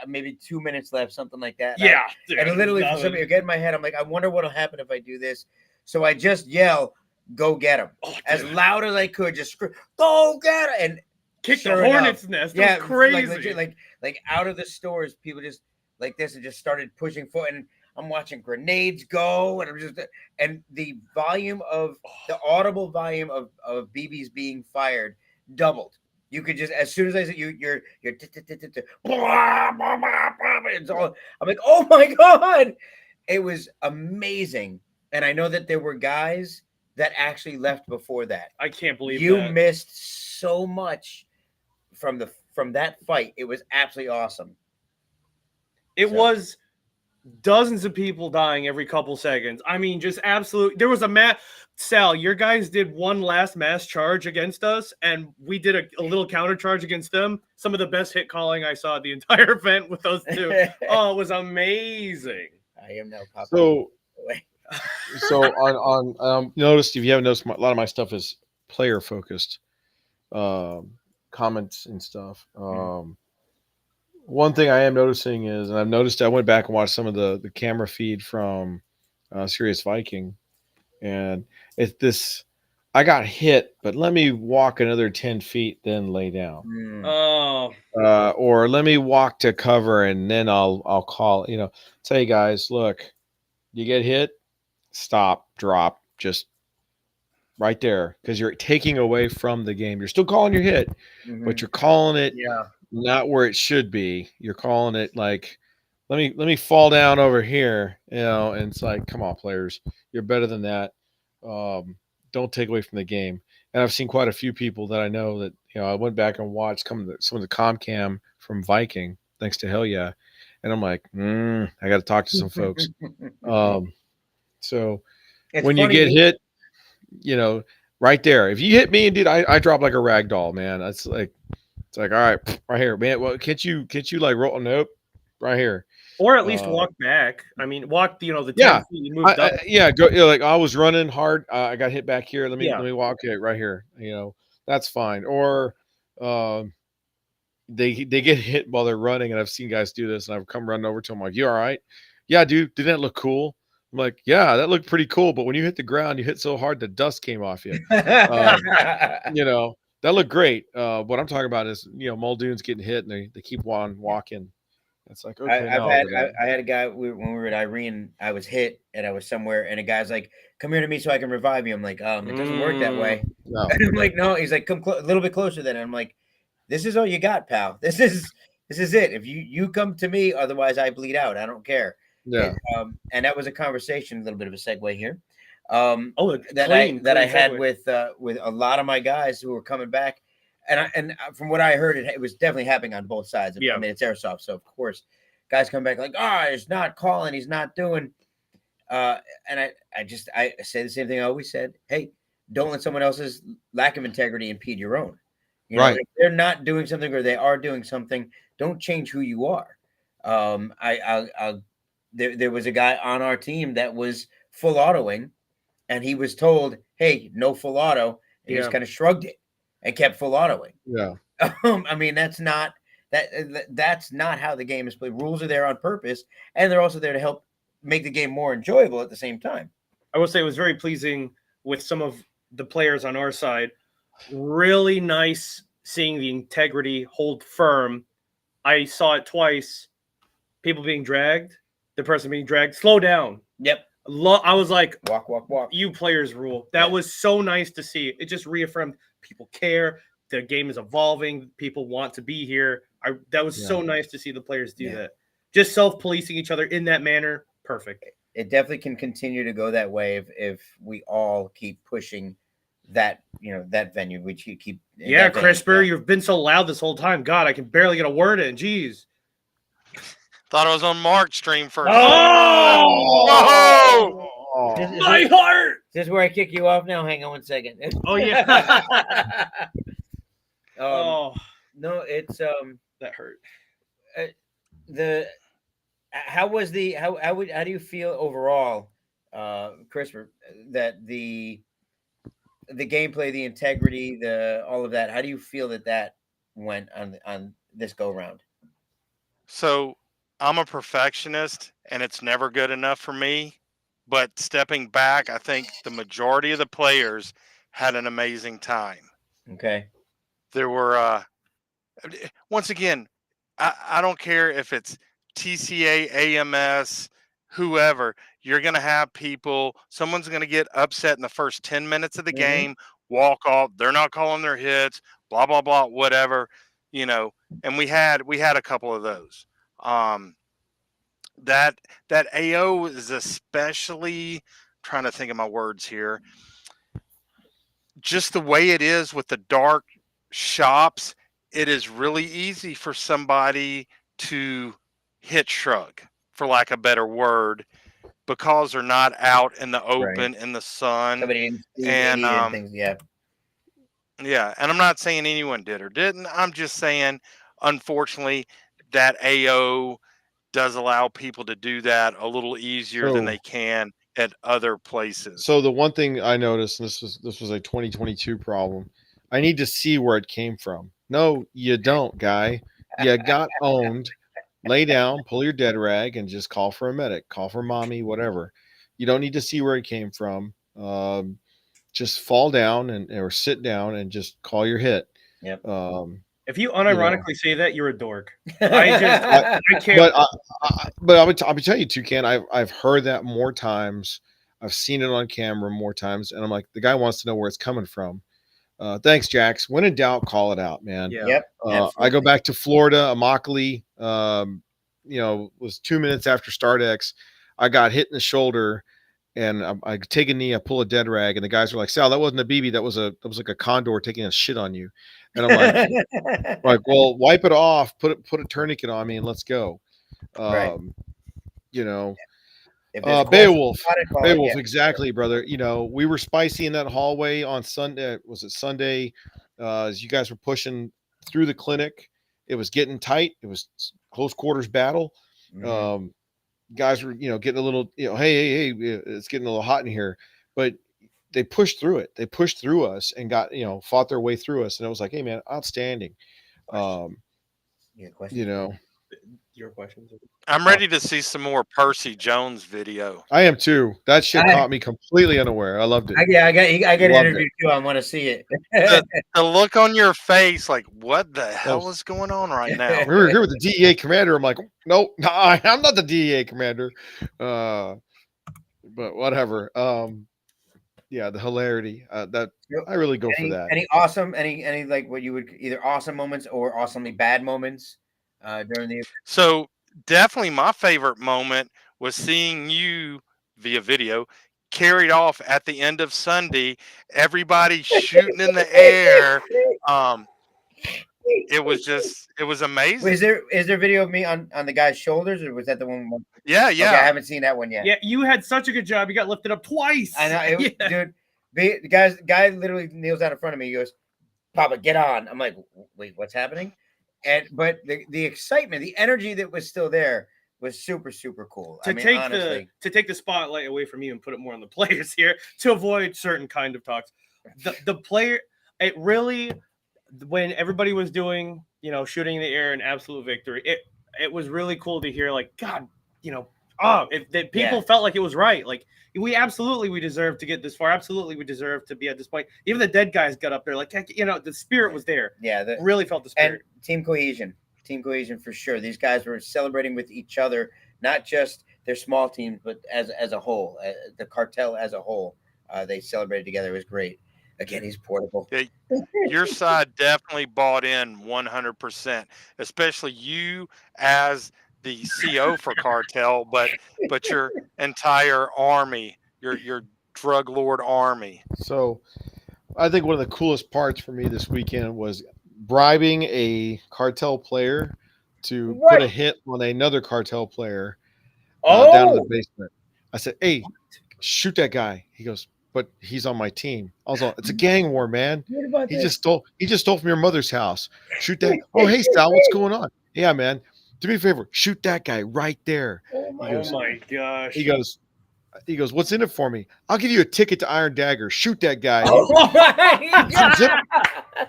maybe 2 minutes left, something like that. Yeah. And literally, for some reason, get in my head, I'm like, I wonder what'll happen if I do this. So I just yell, "Go get him!" As loud as I could, just scream, "Go get him!" And kick the sure hornet's enough, nest. It was crazy. like legit, like out of the stores, people just like this and just started pushing forward. And I'm watching grenades go, and I'm just and the volume of the audible volume of BBs being fired doubled. You could just, as soon as I said you're it's all, I'm like, oh my God. It was amazing. And I know that there were guys that actually left before that. I can't believe you that. missed so much from that fight. It was absolutely awesome. It was dozens of people dying every couple seconds. I mean, just absolute. There was a Sal, your guys did one last mass charge against us, and we did a little counter charge against them. Some of the best hit calling I saw at the entire event with those two. Oh, it was amazing. I am now popping. So on noticed, if you haven't noticed, a lot of my stuff is player focused, comments and stuff. One thing I am noticing is, and I've noticed, I went back and watched some of the camera feed from Sirius Viking, and it's this. I got hit, but let me walk another 10 feet, then lay down. Oh. Or let me walk to cover, and then I'll call. Say, guys, look, you get hit, stop, drop, just right there, because you're taking away from the game. You're still calling your hit, but you're calling it not where it should be. You're calling it like, let me fall down over here, and it's like, come on, players, you're better than that. Don't take away from the game. And I've seen quite a few people that I know that, I went back and watched some of the Comcam from Viking, thanks to Hell Yeah. And I'm like, I got to talk to some folks. So it's when you get hit, right there, if you hit me, and dude, I drop like a rag doll, man. It's like, all right here, man. Well, can't you like roll? Nope, right here. Or at least walk back. I mean, walk, the 10 feet you moved up. Go, like I was running hard. I got hit back here. Let me walk it right here. That's fine. Or they get hit while they're running, and I've seen guys do this, and I've come running over to them like, you all right? Yeah, dude, didn't that look cool? I'm like, yeah, that looked pretty cool. But when you hit the ground, you hit so hard the dust came off you. That looked great. What I'm talking about is, Muldoon's getting hit, and they keep on walking. It's like, okay. I had a guy when we were at Irene. I was hit, and I was somewhere, and a guy's like, "Come here to me so I can revive you." I'm like, it doesn't work that way. No. And I'm like, no. He's like, come a little bit closer then. And I'm like, this is all you got, pal. This is it. If you come to me, otherwise I bleed out. I don't care. Yeah. And that was a conversation, a little bit of a segue here. That I had with a lot of my guys who were coming back, and from what I heard, it was definitely happening on both sides. I mean, it's airsoft, so of course, guys come back like, he's not calling, he's not doing. And I say the same thing I always said. Hey, don't let someone else's lack of integrity impede your own. Right. If they're not doing something or they are doing something, don't change who you are. There was a guy on our team that was full autoing, and he was told, hey, no full auto. And he just kind of shrugged it and kept full autoing. Yeah. I mean, that's not how the game is played. Rules are there on purpose, and they're also there to help make the game more enjoyable at the same time. I will say it was very pleasing with some of the players on our side. Really nice seeing the integrity hold firm. I saw it twice. People being dragged, the person being dragged, slow down. Yep. I was like, walk. You players rule. That was so nice to see. It just reaffirmed people care. The game is evolving. People want to be here. That was so nice to see the players do that. Just self-policing each other in that manner. Perfect. It definitely can continue to go that way if we all keep pushing that, that venue. We keep. Yeah, Crisper, you've been so loud this whole time. God, I can barely get a word in. Jeez. Thought I was on Mark's stream first. My heart! This is where I kick you off now. Hang on 1 second. Oh, yeah. No, it's that hurt. How do you feel overall, Crisper, that the gameplay, the integrity, all of that? How do you feel that went on this go round? So I'm a perfectionist, and it's never good enough for me. But stepping back, I think the majority of the players had an amazing time. Okay. There were, once again, I don't care if it's TCA, AMS, whoever. You're going to have people, someone's going to get upset in the first 10 minutes of the game, walk off. They're not calling their hits, blah, blah, blah, whatever, and we had a couple of those. That AO is especially, trying to think of my words here, just the way it is with the dark shops, it is really easy for somebody to hit shrug, for lack of a better word, because they're not out in the open in the sun. Somebody didn't see and me and things. Yeah. Yeah, and I'm not saying anyone did or didn't. I'm just saying, unfortunately, that AO does allow people to do that a little easier than So- they can at other places. So the one thing I noticed, and this was a 2022 problem, I need to see where it came from. No, you don't, guy. You got owned. Lay down, pull your dead rag, and just call for a medic, call for mommy, whatever. You don't need to see where it came from. Just fall down or sit down and just call your hit. Yep. If you unironically say that, you're a dork. I can't. But I'll tell you, Toucan, I've heard that more times. I've seen it on camera more times, and I'm like, the guy wants to know where it's coming from. Thanks, Jax. When in doubt, call it out, man. Yeah. Yep. I go back to Florida, Immokalee. Was 2 minutes after Start X. I got hit in the shoulder, and I take a knee. I pull a dead rag, and the guys are like, "Sal, that wasn't a BB. That was like a condor taking a shit on you." And I'm like, well, wipe it off, put a tourniquet on me, and let's go. Right. If there's Beowulf, questions about it, call it, yeah. exactly, brother. We were spicy in that hallway on Sunday. Was it Sunday? As you guys were pushing through the clinic, it was getting tight. It was close quarters battle. Mhm. Guys were, getting a little, hey, it's getting a little hot in here, but they pushed through it. They pushed through us and got, fought their way through us. And it was like, hey man, outstanding. Yeah, question. Your questions. I'm ready to see some more Percy Jones video. I am too. That shit caught me completely unaware. I loved it. I get Loved interviewed too. I want to see it. The look on your face, like, what the hell is going on right now? We were here with the DEA commander. I'm like, no, I'm not the DEA commander. But whatever. Yeah, the hilarity. That I really go for that. Any awesome, any like what you would either awesome moments or awesomely bad moments during the. So definitely my favorite moment was seeing you via video carried off at the end of Sunday, everybody shooting in the air. It was amazing. Wait, is there video of me on the guy's shoulders, or was that the one? Yeah. Okay, I haven't seen that one yet. Yeah, you had such a good job. You got lifted up twice. I know, dude. The guy literally kneels down in front of me. He goes, "Papa, get on." I'm like, "Wait, what's happening?" But the excitement, the energy that was still there was super, super cool. To take the spotlight away from you and put it more on the players here to avoid certain kind of talks. The player, it really, when everybody was doing, shooting in the air and absolute victory, it was really cool to hear, like, God, that people felt like it was right. Like, we deserve to get this far. Absolutely, we deserve to be at this point. Even the dead guys got up there, like, the spirit was there. Yeah, really felt the spirit. And team cohesion for sure. These guys were celebrating with each other, not just their small teams, but as a whole, the cartel as a whole. They celebrated together. It was great. Again, he's portable. Your side definitely bought in 100%, especially you as the CO for cartel, but your entire army, your drug lord army. So I think one of the coolest parts for me this weekend was bribing a cartel player to put a hit on another cartel player down in the basement. I said, "Hey, shoot that guy." He goes, "But he's on my team." I was like, "It's a gang war, man. He just stole from your mother's house. Shoot that." "Oh, hey, Sal, what's going on?" "Yeah, man. Do me a favor. Shoot that guy right there." Oh my gosh. He goes, "What's in it for me?" "I'll give you a ticket to Iron Dagger. Shoot that guy." Oh my God.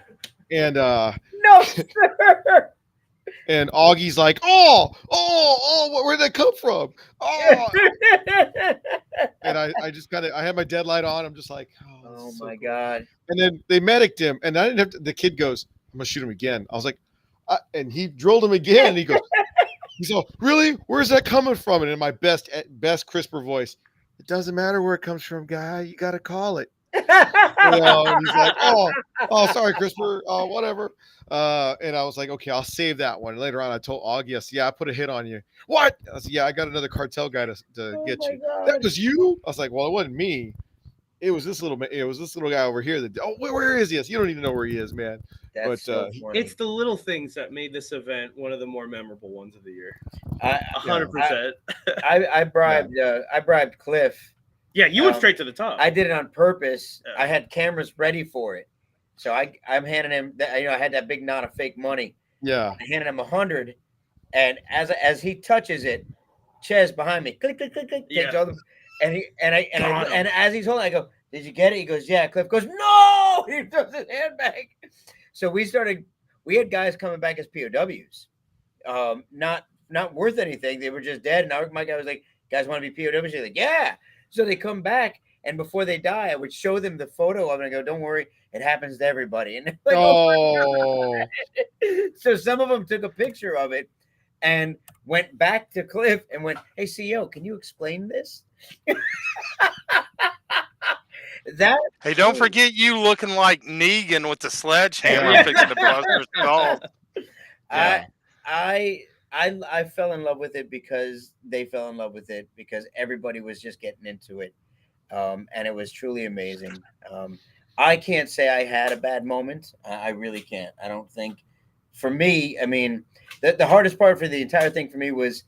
And no, sir. And Augie's like, where'd that come from? Oh, and I just I had my deadlight on. I'm just like, Oh this is so my cool. God. And then they medicked him, and I didn't have to. The kid goes, "I'm gonna shoot him again." I was like, and he drilled him again. And he goes, "He's all, really? Where's that coming from?" And in my best crisper voice, "It doesn't matter where it comes from, guy. You got to call it." And he's like, "Oh, sorry, Crisper. Whatever." And I was like, "Okay, I'll save that one." Later on, I told Augie, I said, "Yeah, I put a hit on you." What? I said, "Yeah, I got another cartel guy to Oh get my you." God. That was you? I was like, "Well, it wasn't me. It was this little guy over here that. Oh, where is he? You don't even know where he is, man." That's so funny. It's the little things that made this event one of the more memorable ones of the year. I 100%. I bribed Cliff. Yeah, you went straight to the top. I did it on purpose. Yeah. I had cameras ready for it, so I'm handing him. I had that big knot of fake money. Yeah. I handed him 100, and as he touches it, Ches behind me, click click click click, takes all the, and as he's holding, I go, "Did you get it?" He goes, "Yeah." Cliff goes, "No!" He throws his hand back. So we had guys coming back as POWs, not worth anything. They were just dead. And my guy was like, "Guys want to be POWs?" They're like, "Yeah." So they come back, and before they die, I would show them the photo of it and I go, "Don't worry, it happens to everybody." And they're like, Oh. So some of them took a picture of it and went back to Cliff and went, "Hey, CEO, can you explain this?" Hey, don't forget you looking like Negan with the sledgehammer fixing to bust your skull. Yeah. I fell in love with it because they fell in love with it because everybody was just getting into it, and it was truly amazing. I can't say I had a bad moment. I really can't. I don't think. For me, I mean, the hardest part for the entire thing for me was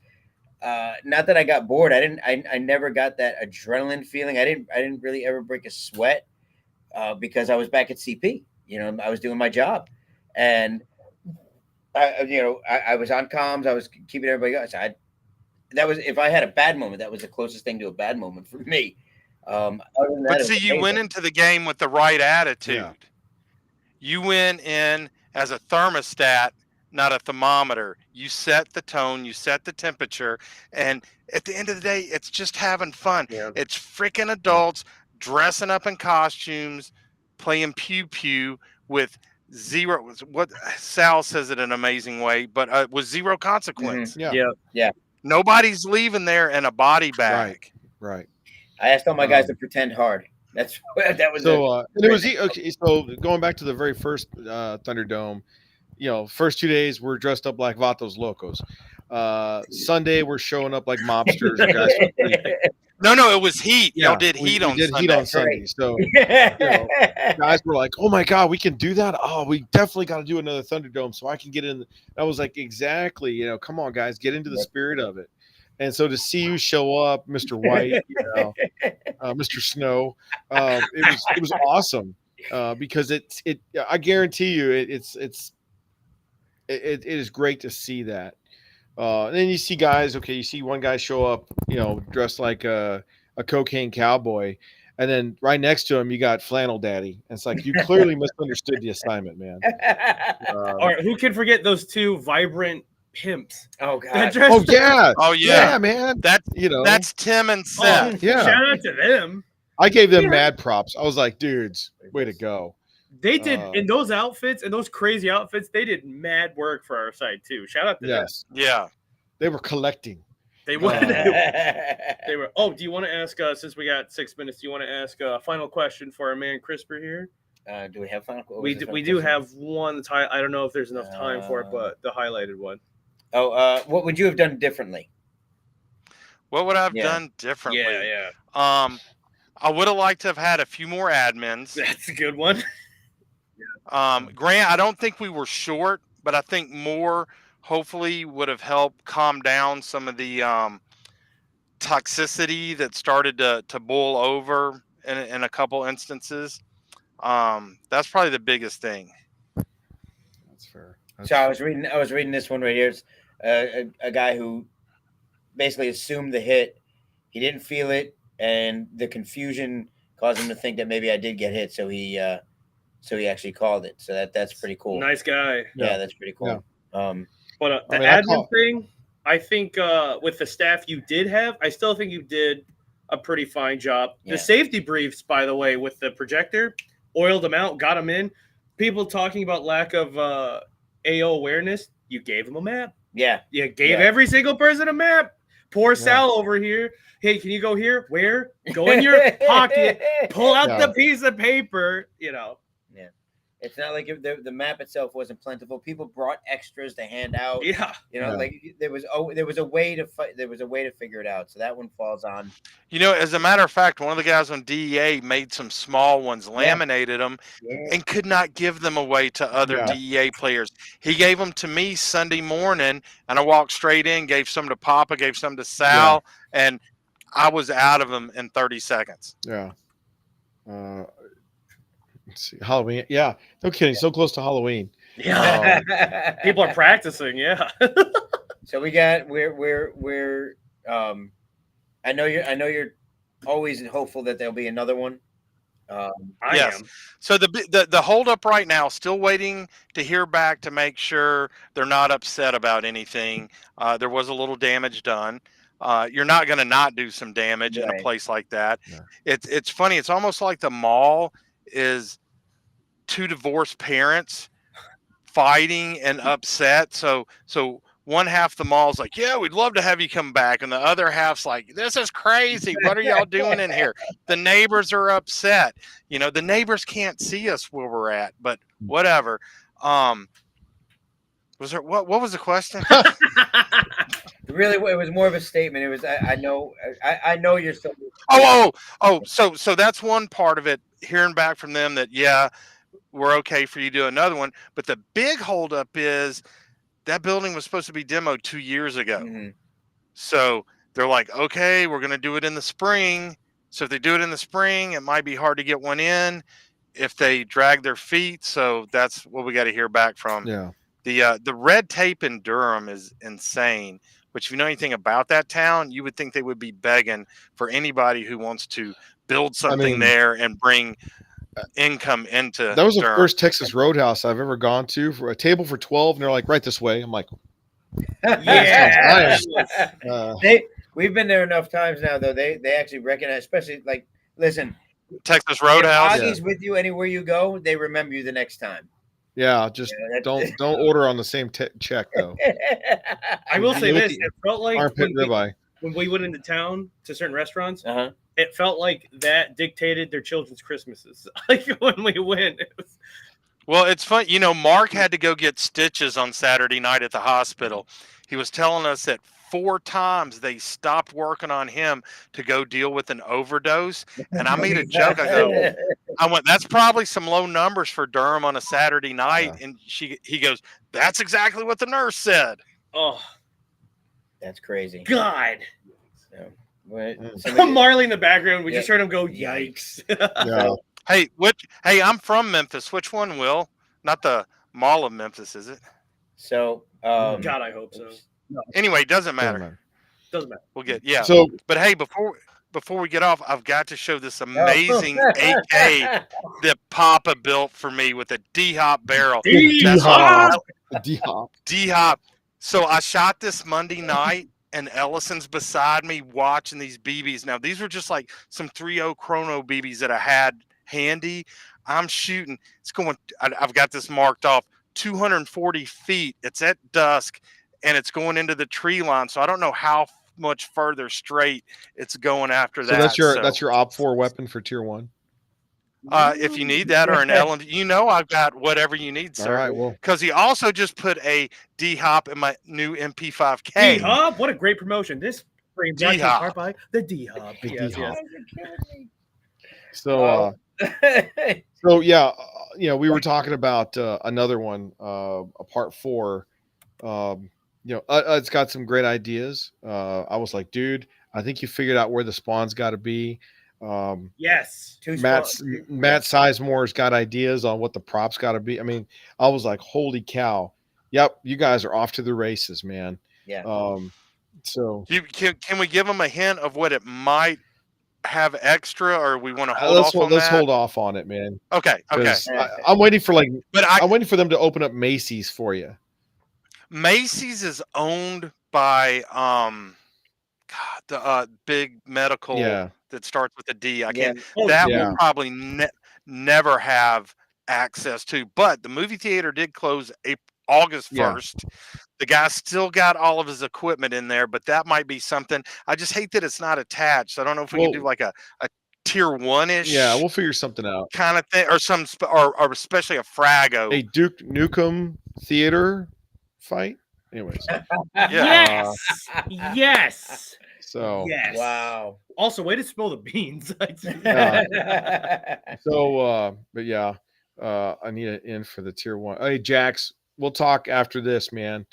not that I got bored. I never got that adrenaline feeling. I didn't really ever break a sweat because I was back at CP. I was doing my job, and I was on comms. I was keeping everybody going. So that was, if I had a bad moment, that was the closest thing to a bad moment for me. Other than that, But see, you went into the game with the right attitude. Yeah. You went in as a thermostat, not a thermometer. You set the tone, you set the temperature, and at the end of the day, it's just having fun. Yeah. It's freaking adults dressing up in costumes, playing pew pew with zero. What Sal says it an amazing way, but with zero consequence. Yeah. Nobody's leaving there in a body bag. Right. I asked all my guys to pretend hard. That was so. And it was okay. So going back to the very first Thunderdome, first 2 days we're dressed up like Vatos Locos. Sunday we're showing up like mobsters. No, it was heat. Y'all did heat on Sunday. Heat on Sunday. So guys were like, "Oh my God, we can do that! Oh, we definitely got to do another Thunderdome so I can get in." I was like, "Exactly. Come on, guys, get into the spirit of it." And so to see you show up, Mr. White, Mr. Snow, it was awesome because it. I guarantee you, it is great to see that. And then you see guys. Okay, you see one guy show up, dressed like a cocaine cowboy, and then right next to him you got Flannel Daddy. And it's like you clearly misunderstood the assignment, man. All right, who can forget those two vibrant pimps? Oh God! Oh yeah, man. That's Tim and Seth. Shout out to them. I gave them mad props. I was like, dudes, way to go. They did in those outfits and those crazy outfits. They did mad work for our site too. Shout out to them. Yeah, they were collecting. They were. They were. Oh, do you want to ask? Since we got 6 minutes, do you want to ask a final question for our man Crisper here? Do we have final? We do have one. I don't know if there's enough time for it, but the highlighted one. Oh, what would you have done differently? What would I have done differently? Yeah. I would have liked to have had a few more admins. That's a good one. Grant, I don't think we were short, but I think more hopefully would have helped calm down some of the toxicity that started to boil over in a couple instances. That's probably the biggest thing. That's fair. So I was reading this one right here. It's a guy who basically assumed the hit. He didn't feel it, and the confusion caused him to think that maybe I did get hit. So he actually called it. So that's pretty cool. Nice guy. Yeah, that's pretty cool. Yeah. But the I admin thing, I think with the staff you did have, I still think you did a pretty fine job. Yeah. The safety briefs, by the way, with the projector, oiled them out, got them in. People talking about lack of AO awareness, you gave them a map. Yeah. You gave every single person a map. Poor Sal over here. Hey, can you go here? Where? Go in your pocket, pull out the piece of paper, you know. Yeah. It's not like the map itself wasn't plentiful. People brought extras to hand out. Yeah. You know, like there was a way to fight. There was a way to figure it out. So that one falls on. You know, as a matter of fact, one of the guys on DEA made some small ones, laminated them, and could not give them away to other DEA players. He gave them to me Sunday morning, and I walked straight in, gave some to Papa, gave some to Sal, and I was out of them in 30 seconds. Yeah. Let's see. Halloween. Yeah. No kidding. So close to Halloween. Yeah. People are practicing. Yeah. So we're I know you're always hopeful that there'll be another one. I am. So the holdup right now, still waiting to hear back to make sure they're not upset about anything. There was a little damage done. You're not going to not do some damage in a place like that. Yeah. It's funny. It's almost like the mall is two divorced parents fighting and upset. So one half the mall's like, yeah, we'd love to have you come back. And the other half's like, this is crazy. What are y'all doing in here? The neighbors are upset. You know, the neighbors can't see us where we're at, but whatever. Was there, what was the question? Really, it was more of a statement. It was, I know you're still. So that's one part of it. Hearing back from them that, yeah, we're okay for you to do another one. But the big holdup is that building was supposed to be demoed 2 years ago. Mm-hmm. So they're like, okay, we're going to do it in the spring. So if they do it in the spring, it might be hard to get one in if they drag their feet. So that's what we got to hear back from. Yeah. The red tape in Durham is insane. Which, if you know anything about that town, you would think they would be begging for anybody who wants to build something there and bring income into. That was Durham. The first Texas Roadhouse I've ever gone to, for a table for 12, and they're like, right this way. I'm like, yeah. We've been there enough times now, though. They actually recognize, especially like, listen, Texas Roadhouse. If Augie's with you anywhere you go, they remember you the next time. Yeah, just don't order on the same check though. I will say this: it felt like when we went into town to certain restaurants, it felt like that dictated their children's Christmases. Like when we went. Well, it's fun. You know, Mark had to go get stitches on Saturday night at the hospital. He was telling us that 4 times they stopped working on him to go deal with an overdose. And I made a joke. I went, that's probably some low numbers for Durham on a Saturday night. Yeah. And he goes, that's exactly what the nurse said. Oh, that's crazy. God. Marley in the background. We just heard him go, yikes. Yeah. Hey, I'm from Memphis. Which one, Will? Not the Mall of Memphis, is it? So, God, I hope so. No. Anyway, doesn't matter. Doesn't matter. We'll get So, but hey, before we get off, I've got to show this amazing AK that Papa built for me with a D-hop barrel. D-hop. So I shot this Monday night, and Ellison's beside me watching these BBs. Now these were just like some 3.0 chrono BBs that I had handy. I'm shooting. It's going. I've got this marked off 240 feet. It's at dusk. And it's going into the tree line, so I don't know how much further straight it's going after that. So that's your OP4 weapon for tier 1. If you need that or an LMG, you know I've got whatever you need, sir. All right, well, because he also just put a D-hop in my new MP5K. D-hop, what a great promotion! This brings D-hop by the D-hop. Yes. So, so yeah, we were talking about another one, a part 4. It's got some great ideas. I was like, dude, I think you figured out where the spawn's got to be. Yes. Matt Sizemore's got ideas on what the props got to be. I mean, I was like, holy cow. Yep. You guys are off to the races, man. Yeah. So can we give them a hint of what it might have extra, or we want to hold off on that? Let's hold off on it, man. Okay. I'm waiting for I'm waiting for them to open up Macy's for you. Macy's is owned by God, the big medical Yeah. that starts with a D. I Yeah. can't. Oh, That yeah. will probably never have access to. But the movie theater did close August Yeah. 1st. The guy still got all of his equipment in there, but that might be something. I just hate that it's not attached. I don't know if we can do Well, like a tier 1-ish yeah, we'll figure something out. kind of thing, or or especially a Frago. A Duke Nukem theater fight. Anyways, Yes. Yes. so Yes. Wow. Also, way to spill the beans. but yeah, I need an in for the tier 1. Hey, Jax, we'll talk after this, man.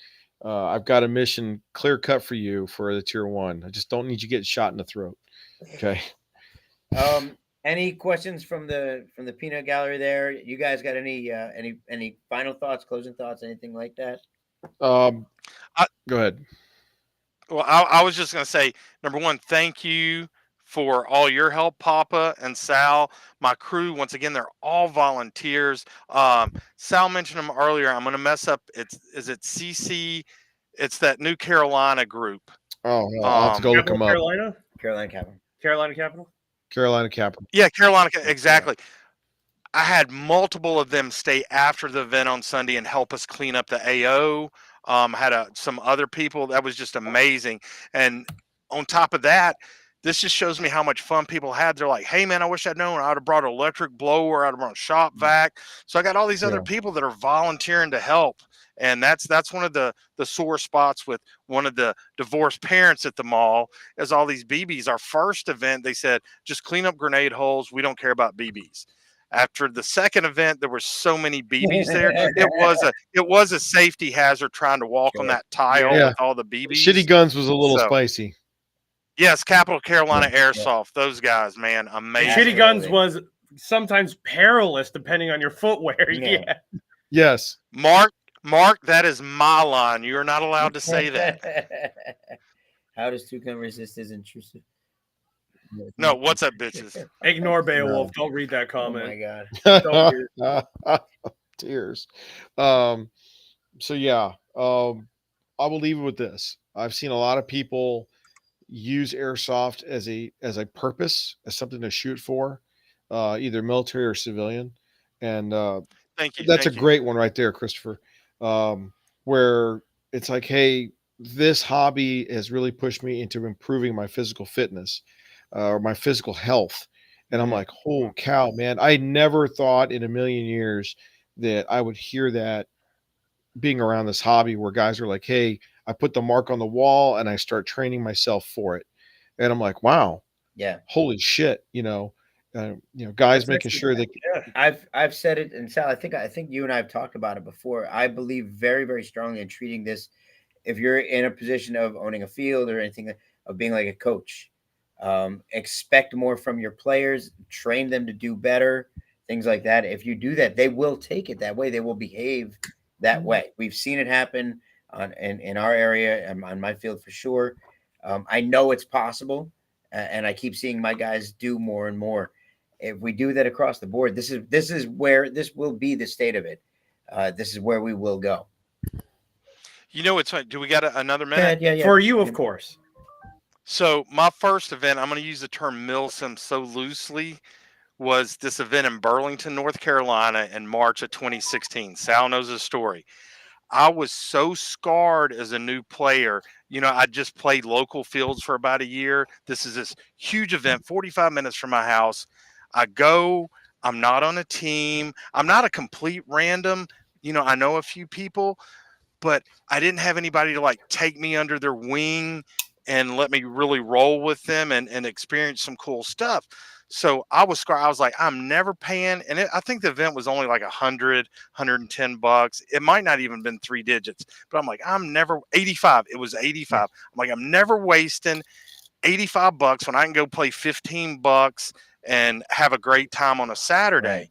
I've got a mission clear cut for you for the tier 1. I just don't need you getting shot in the throat. Okay. Any questions from the peanut gallery there? You guys got any final thoughts, closing thoughts, anything like that? Go ahead. Well, I was just going to say, number one, thank you for all your help, Papa and Sal. My crew, once again, they're all volunteers. Sal mentioned them earlier. I'm going to mess up. Is it CC? It's that New Carolina group. Oh, no, I'll have to go look them up. Carolina Capital. Carolina Capital. Yeah, Carolina. Exactly. I had multiple of them stay after the event on Sunday and help us clean up the AO. Had some other people. That was just amazing. And on top of that, this just shows me how much fun people had. They're like, hey, man, I wish I'd known. I would have brought an electric blower. I'd have brought a shop vac. So I got all these other people that are volunteering to help. And that's one of the sore spots with one of the divorced parents at the mall is all these BBs. Our first event, they said, just clean up grenade holes. We don't care about BBs. After the second event, there were so many BBs there. It was a safety hazard trying to walk on that tile with all the BBs. Shitty Guns was a little spicy. Yes, Capital Carolina Airsoft. Those guys, man, amazing. Shitty Guns was sometimes perilous depending on your footwear. Yeah. Yes. Mark, that is my line. You're not allowed to say that. How does Toucan resist is intrusive? No, what's up, bitches? Ignore Beowulf. Don't read that comment. Oh my God. Tears. So yeah, I will leave it with this. I've seen a lot of people use airsoft as a purpose, as something to shoot for, either military or civilian. And thank you. That's a great one right there, Christopher. Where it's like, hey, this hobby has really pushed me into improving my physical fitness. Or my physical health. And I'm like, holy cow, man. I never thought in a million years that I would hear that being around this hobby where guys are like, hey, I put the mark on the wall and I start training myself for it. And I'm like, wow. Yeah. Holy shit. Guys making sure that I've said it, and Sal, I think you and I have talked about it before. I believe very, very strongly in treating this, if you're in a position of owning a field or anything, of being like a coach. Expect more from your players, train them to do better, things like that. If you do that, they will take it that way. They will behave that way. We've seen it happen in our area, on my field for sure. I know it's possible, and I keep seeing my guys do more and more. If we do that across the board, this is where this will be the state of it. This is where we will go. It's like, do we got another minute? Yeah. For you, of course. So my first event, I'm going to use the term milsim so loosely, was this event in Burlington, North Carolina in March of 2016. Sal knows the story. I was so scarred as a new player. I just played local fields for about a year. This is this huge event, 45 minutes from my house. I go, I'm not on a team. I'm not a complete random. I know a few people, but I didn't have anybody to take me under their wing and let me really roll with them and experience some cool stuff. So I was scared. I was like, I'm never paying. And I think the event was only like $110. It might not even been 3 digits, but I'm like, I'm never 85. It was 85. I'm like, I'm never wasting $85 when I can go play $15 and have a great time on a Saturday. Right.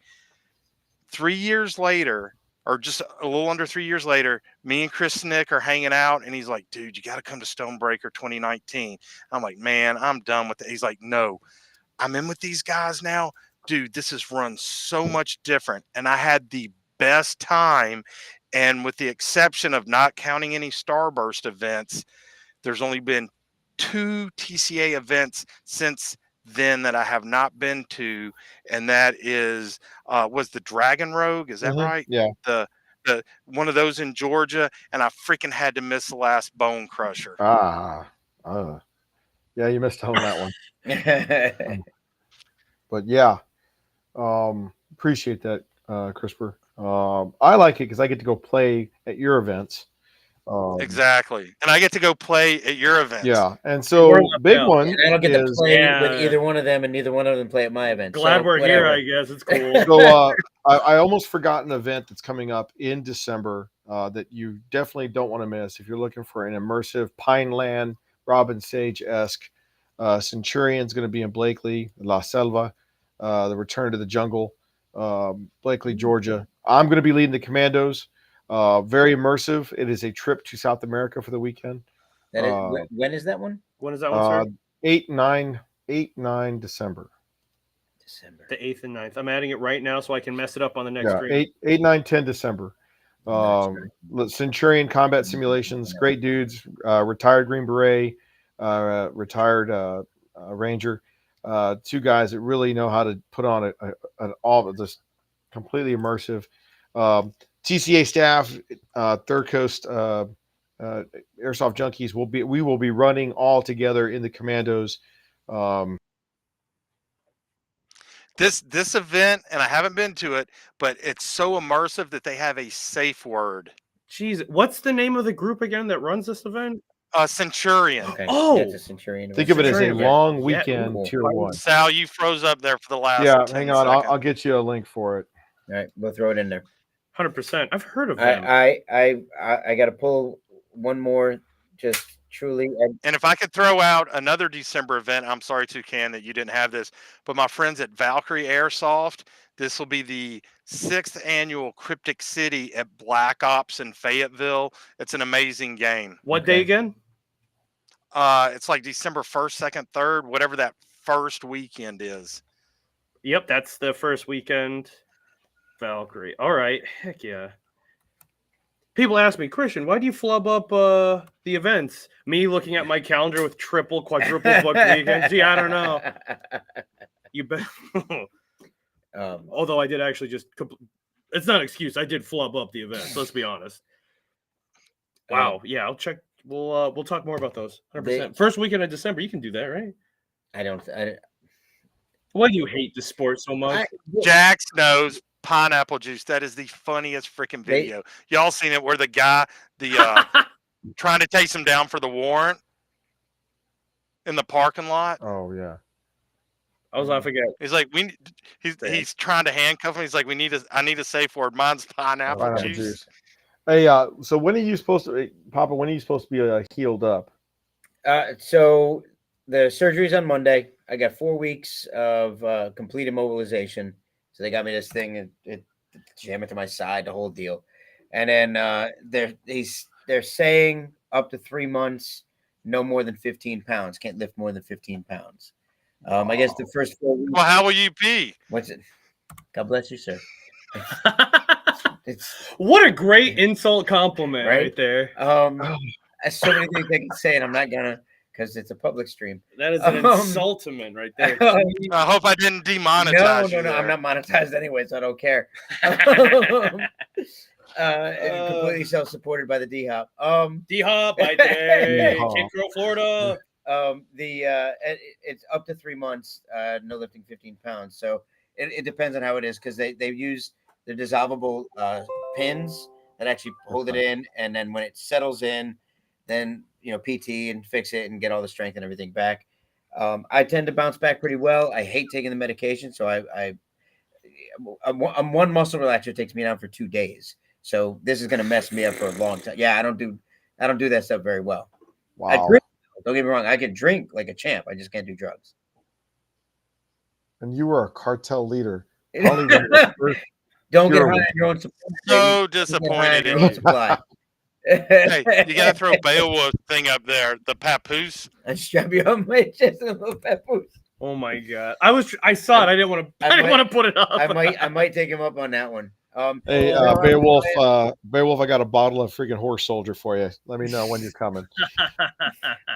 3 years later, or just a little under 3 years later, me and Chris Nick are hanging out, and he's like, dude, you got to come to Stonebreaker 2019. I'm like, man, I'm done with it. He's like, no, I'm in with these guys now. Dude, this is run so much different. And I had the best time And with the exception of not counting any Starburst events, there's only been 2 TCA events since then that I have not been to, and that is was the Dragon Rogue, is that right? Yeah. The one of those in Georgia, and I freaking had to miss the last Bone Crusher. Yeah, you missed out on that one. But yeah, appreciate that, CRISPR. I like it because I get to go play at your events. Exactly, and I get to go play at your events. Yeah, and so big one. And I don't get to is, play with either one of them, and neither one of them play at my event. Glad so we're whatever. here, I guess. It's cool. So I almost forgot an event that's coming up in December that you definitely don't want to miss if you're looking for an immersive Pineland, Robin Sage-esque. Centurion's going to be in Blakely, La Selva, the Return to the Jungle, Blakely, Georgia. I'm going to be leading the commandos. Very immersive. It is a trip to South America for the weekend. That is, when is that one? When is that one, sir? 8-9 December. The 8th and 9th. I'm adding it right now so I can mess it up on the next stream. 8, 9, 10 December. Centurion Combat Simulations, great dudes, retired Green Beret, retired Ranger, 2 guys that really know how to put on an all just completely immersive. TCA staff, Third Coast Airsoft Junkies we will be running all together in the commandos. This event, and I haven't been to it, but it's so immersive that they have a safe word. Jeez, what's the name of the group again that runs this event? Centurion. Okay. Oh, yeah, it's a Centurion. Think of it as a long weekend, cool. Tier 1. Sal, you froze up there for the last. Yeah, 10 hang on. seconds. I'll get you a link for it. All right, we'll throw it in there. 100%. I've heard of them. I got to pull one more. Just truly. And if I could throw out another December event, I'm sorry, Toucan, that you didn't have this, but my friends at Valkyrie Airsoft, this will be the 6th annual Cryptic City at Black Ops in Fayetteville. It's an amazing game. What day again? It's like December 1st, 2nd, 3rd, whatever that first weekend is. Yep, that's the first weekend. Valkyrie. All right. Heck yeah. People ask me, Christian, why do you flub up the events? Me looking at my calendar with triple, quadruple book weekends. Gee, I don't know. You bet. Although I did actually just. It's not an excuse. I did flub up the events. Let's be honest. Wow. Yeah, I'll check. We'll talk more about those. 100%. First weekend of December. You can do that, right? I don't. Why do you hate the sport so much? Jax knows. Pineapple juice. That is the funniest freaking video. Y'all seen it where the guy, trying to chase him down for the warrant in the parking lot? Oh yeah. I was laughing at. He's like, he's trying to handcuff him. He's like, I need a safe word. Mine's pineapple juice. Hey, so when are you supposed to, Papa? When are you supposed to be healed up? So the surgery's on Monday. I got 4 weeks of complete immobilization. So they got me this thing and it jam it to my side, the whole deal. And then they're saying up to 3 months, no more than 15 pounds. Can't lift more than 15 pounds. I guess the first 4 weeks. Well, how will you be? What's it? God bless you, sir. What a great insult compliment right there. So many things I can say, and I'm not gonna because it's a public stream. That is an insultiment right there. I hope I didn't demonetize you. No, I'm not monetized anyway, so I don't care. Completely self-supported by the D-Hop. D-Hop right there. Cape Girl, Florida. It's up to 3 months, no lifting 15 pounds. So it depends on how it is because they use the dissolvable pins that actually hold it in, and then when it settles in, then PT and fix it and get all the strength and everything back. I tend to bounce back pretty well. I hate taking the medication, so I'm one muscle relaxer takes me down for 2 days. So this is going to mess me up for a long time. Yeah, I don't do that stuff very well. Wow. I drink, don't get me wrong. I can drink like a champ. I just can't do drugs. And you were a cartel leader. Don't get high on your own supply. So disappointed in you. Hey, you gotta throw Beowulf thing up there. The papoose. I strap you on my chest and a little papoose. Oh my god! I saw it. I didn't want to. I didn't want to put it up. I might take him up on that one. Hey, so, Beowulf, Beowulf, I got a bottle of freaking horse soldier for you. Let me know when you're coming.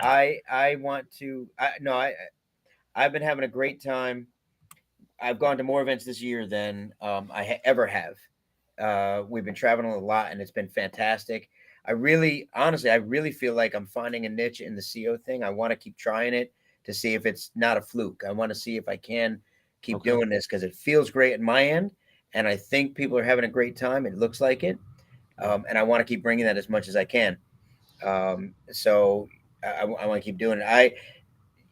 I want to. I've been having a great time. I've gone to more events this year than I ever have. We've been traveling a lot, and it's been fantastic. Honestly, I really feel like I'm finding a niche in the CO thing. I want to keep trying it to see if it's not a fluke. I want to see if I can keep doing this because it feels great at my end, and I think people are having a great time. It looks like it, and I want to keep bringing that as much as I can. So I want to keep doing it.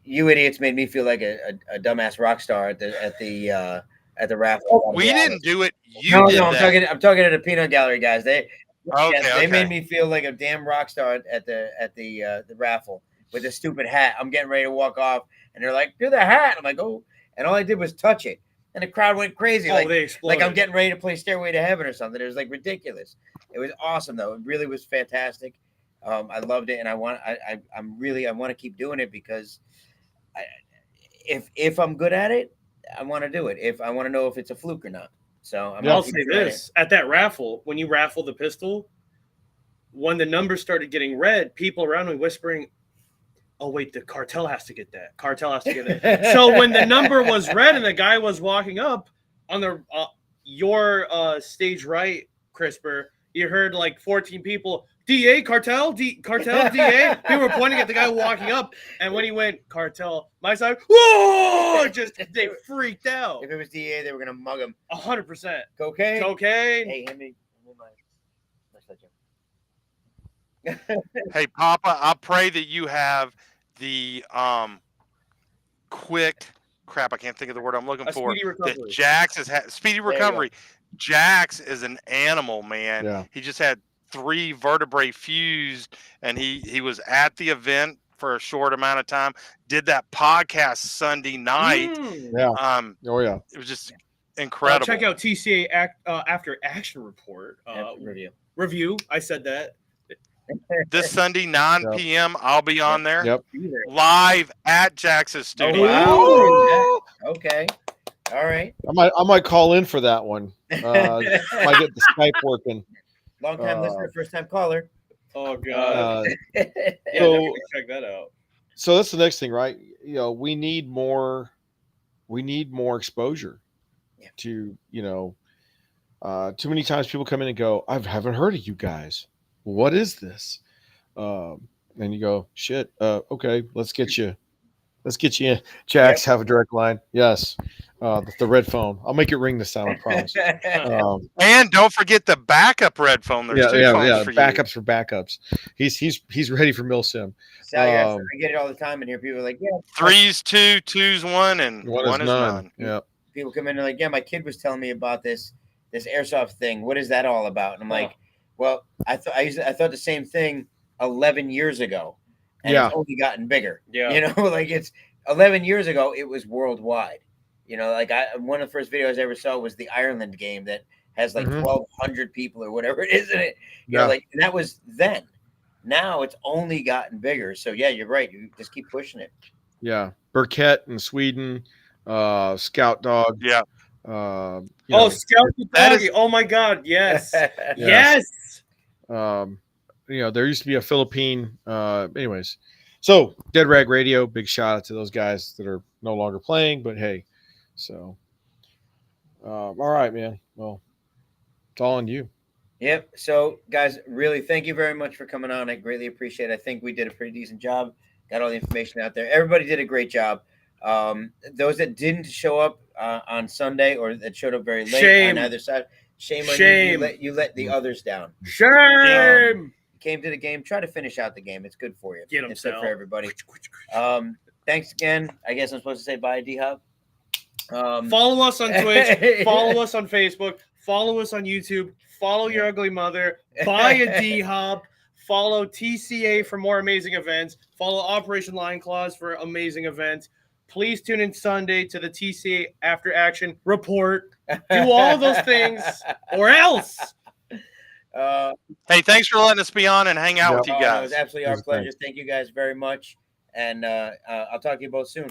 You idiots made me feel like a dumbass rock star at the raffle. We didn't do it. You No, did no, that. I'm talking to the peanut gallery guys. They Okay. made me feel like a damn rock star at the raffle with a stupid hat. I'm getting ready to walk off, and they're like, "Do the hat." I'm like, "Oh," and all I did was touch it, and the crowd went crazy. Oh, like they exploded. like I'm getting ready to play Stairway to Heaven or something. It was like ridiculous. It was awesome though. It really was fantastic. I loved it, and I want to keep doing it because if I'm good at it, I want to do it. If I want to know if it's a fluke or not. So I'll say this: at that raffle, when you raffle the pistol, when the numbers started getting read, people around me whispering, "Oh wait, the cartel has to get that. Cartel has to get that." So when the number was read and the guy was walking up on the your stage right, CRISPR, you heard like 14 people. DA, cartel, cartel, DA. People were pointing at the guy walking up, and when he went cartel, my side, whoa! They freaked out. If it was DA, they were gonna mug him. 100%. Cocaine. Cocaine. Hey, Hey, Papa, I pray that you have the quick crap. I can't think of the word I'm looking for. Speedy recovery. That Jax has had speedy recovery. Jax is an animal, man. Yeah. He just had 3 vertebrae fused, and he was at the event for a short amount of time. Did that podcast Sunday night. Yeah. Oh yeah. It was just incredible. Check out TCA After Action Report review. I said that. This Sunday, 9 p.m. I'll be on there. Yep. Live at Jax's studio. Oh, wow. Okay. All right. I might call in for that one. If I get the Skype working. Long time listener, first time caller. Oh god. So check that out. So that's the next thing, right? You know, we need more exposure to, too many times people come in and go, I haven't heard of you guys. What is this? And you go, shit. Okay, let's get you in. Jax, have a direct line. Yes. The red phone. I'll make it ring this time, I promise. And don't forget the backup red phone. There's 2 phones for backups for backups. He's ready for milsim. Sally, I get it all the time, and here people are like, 3's 2, 2's 1, and 1 is none. Yeah. People come in and they're like, my kid was telling me about this airsoft thing. What is that all about? And I'm like, well, I thought the same thing 11 years ago, and it's only gotten bigger. Yeah, like it's 11 years ago, it was worldwide. Like one of the first videos I ever saw was the Ireland game that has like 1,200 people or whatever it is in it. And that was then. Now it's only gotten bigger. So yeah, you're right. You just keep pushing it. Yeah, Burkett in Sweden, Scout Dog. Yeah. Scout the Doggy. Oh my God, yes, yes. There used to be a Philippine. Anyways, so Dead Rag Radio. Big shout out to those guys that are no longer playing, but hey. So, all right, man. Well, it's all on you. Yep. So, guys, really, thank you very much for coming on. I greatly appreciate it. I think we did a pretty decent job. Got all the information out there. Everybody did a great job. Those that didn't show up on Sunday or that showed up very late on either side, shame on you. You let the others down. Shame. Came to the game. Try to finish out the game. It's good for you. It's good for everybody. Thanks again. I guess I'm supposed to say bye, D-Hub. Follow us on Twitch. Follow us on Facebook. Follow us on YouTube. Follow your ugly mother. Buy a D-Hub. Follow TCA for more amazing events. Follow Operation Lion Claws for amazing events. Please tune in Sunday to the TCA After Action Report. Do all of those things or else. Hey, thanks for letting us be on and hang out with you guys. It was absolutely our pleasure. Thank you guys very much. And I'll talk to you both soon.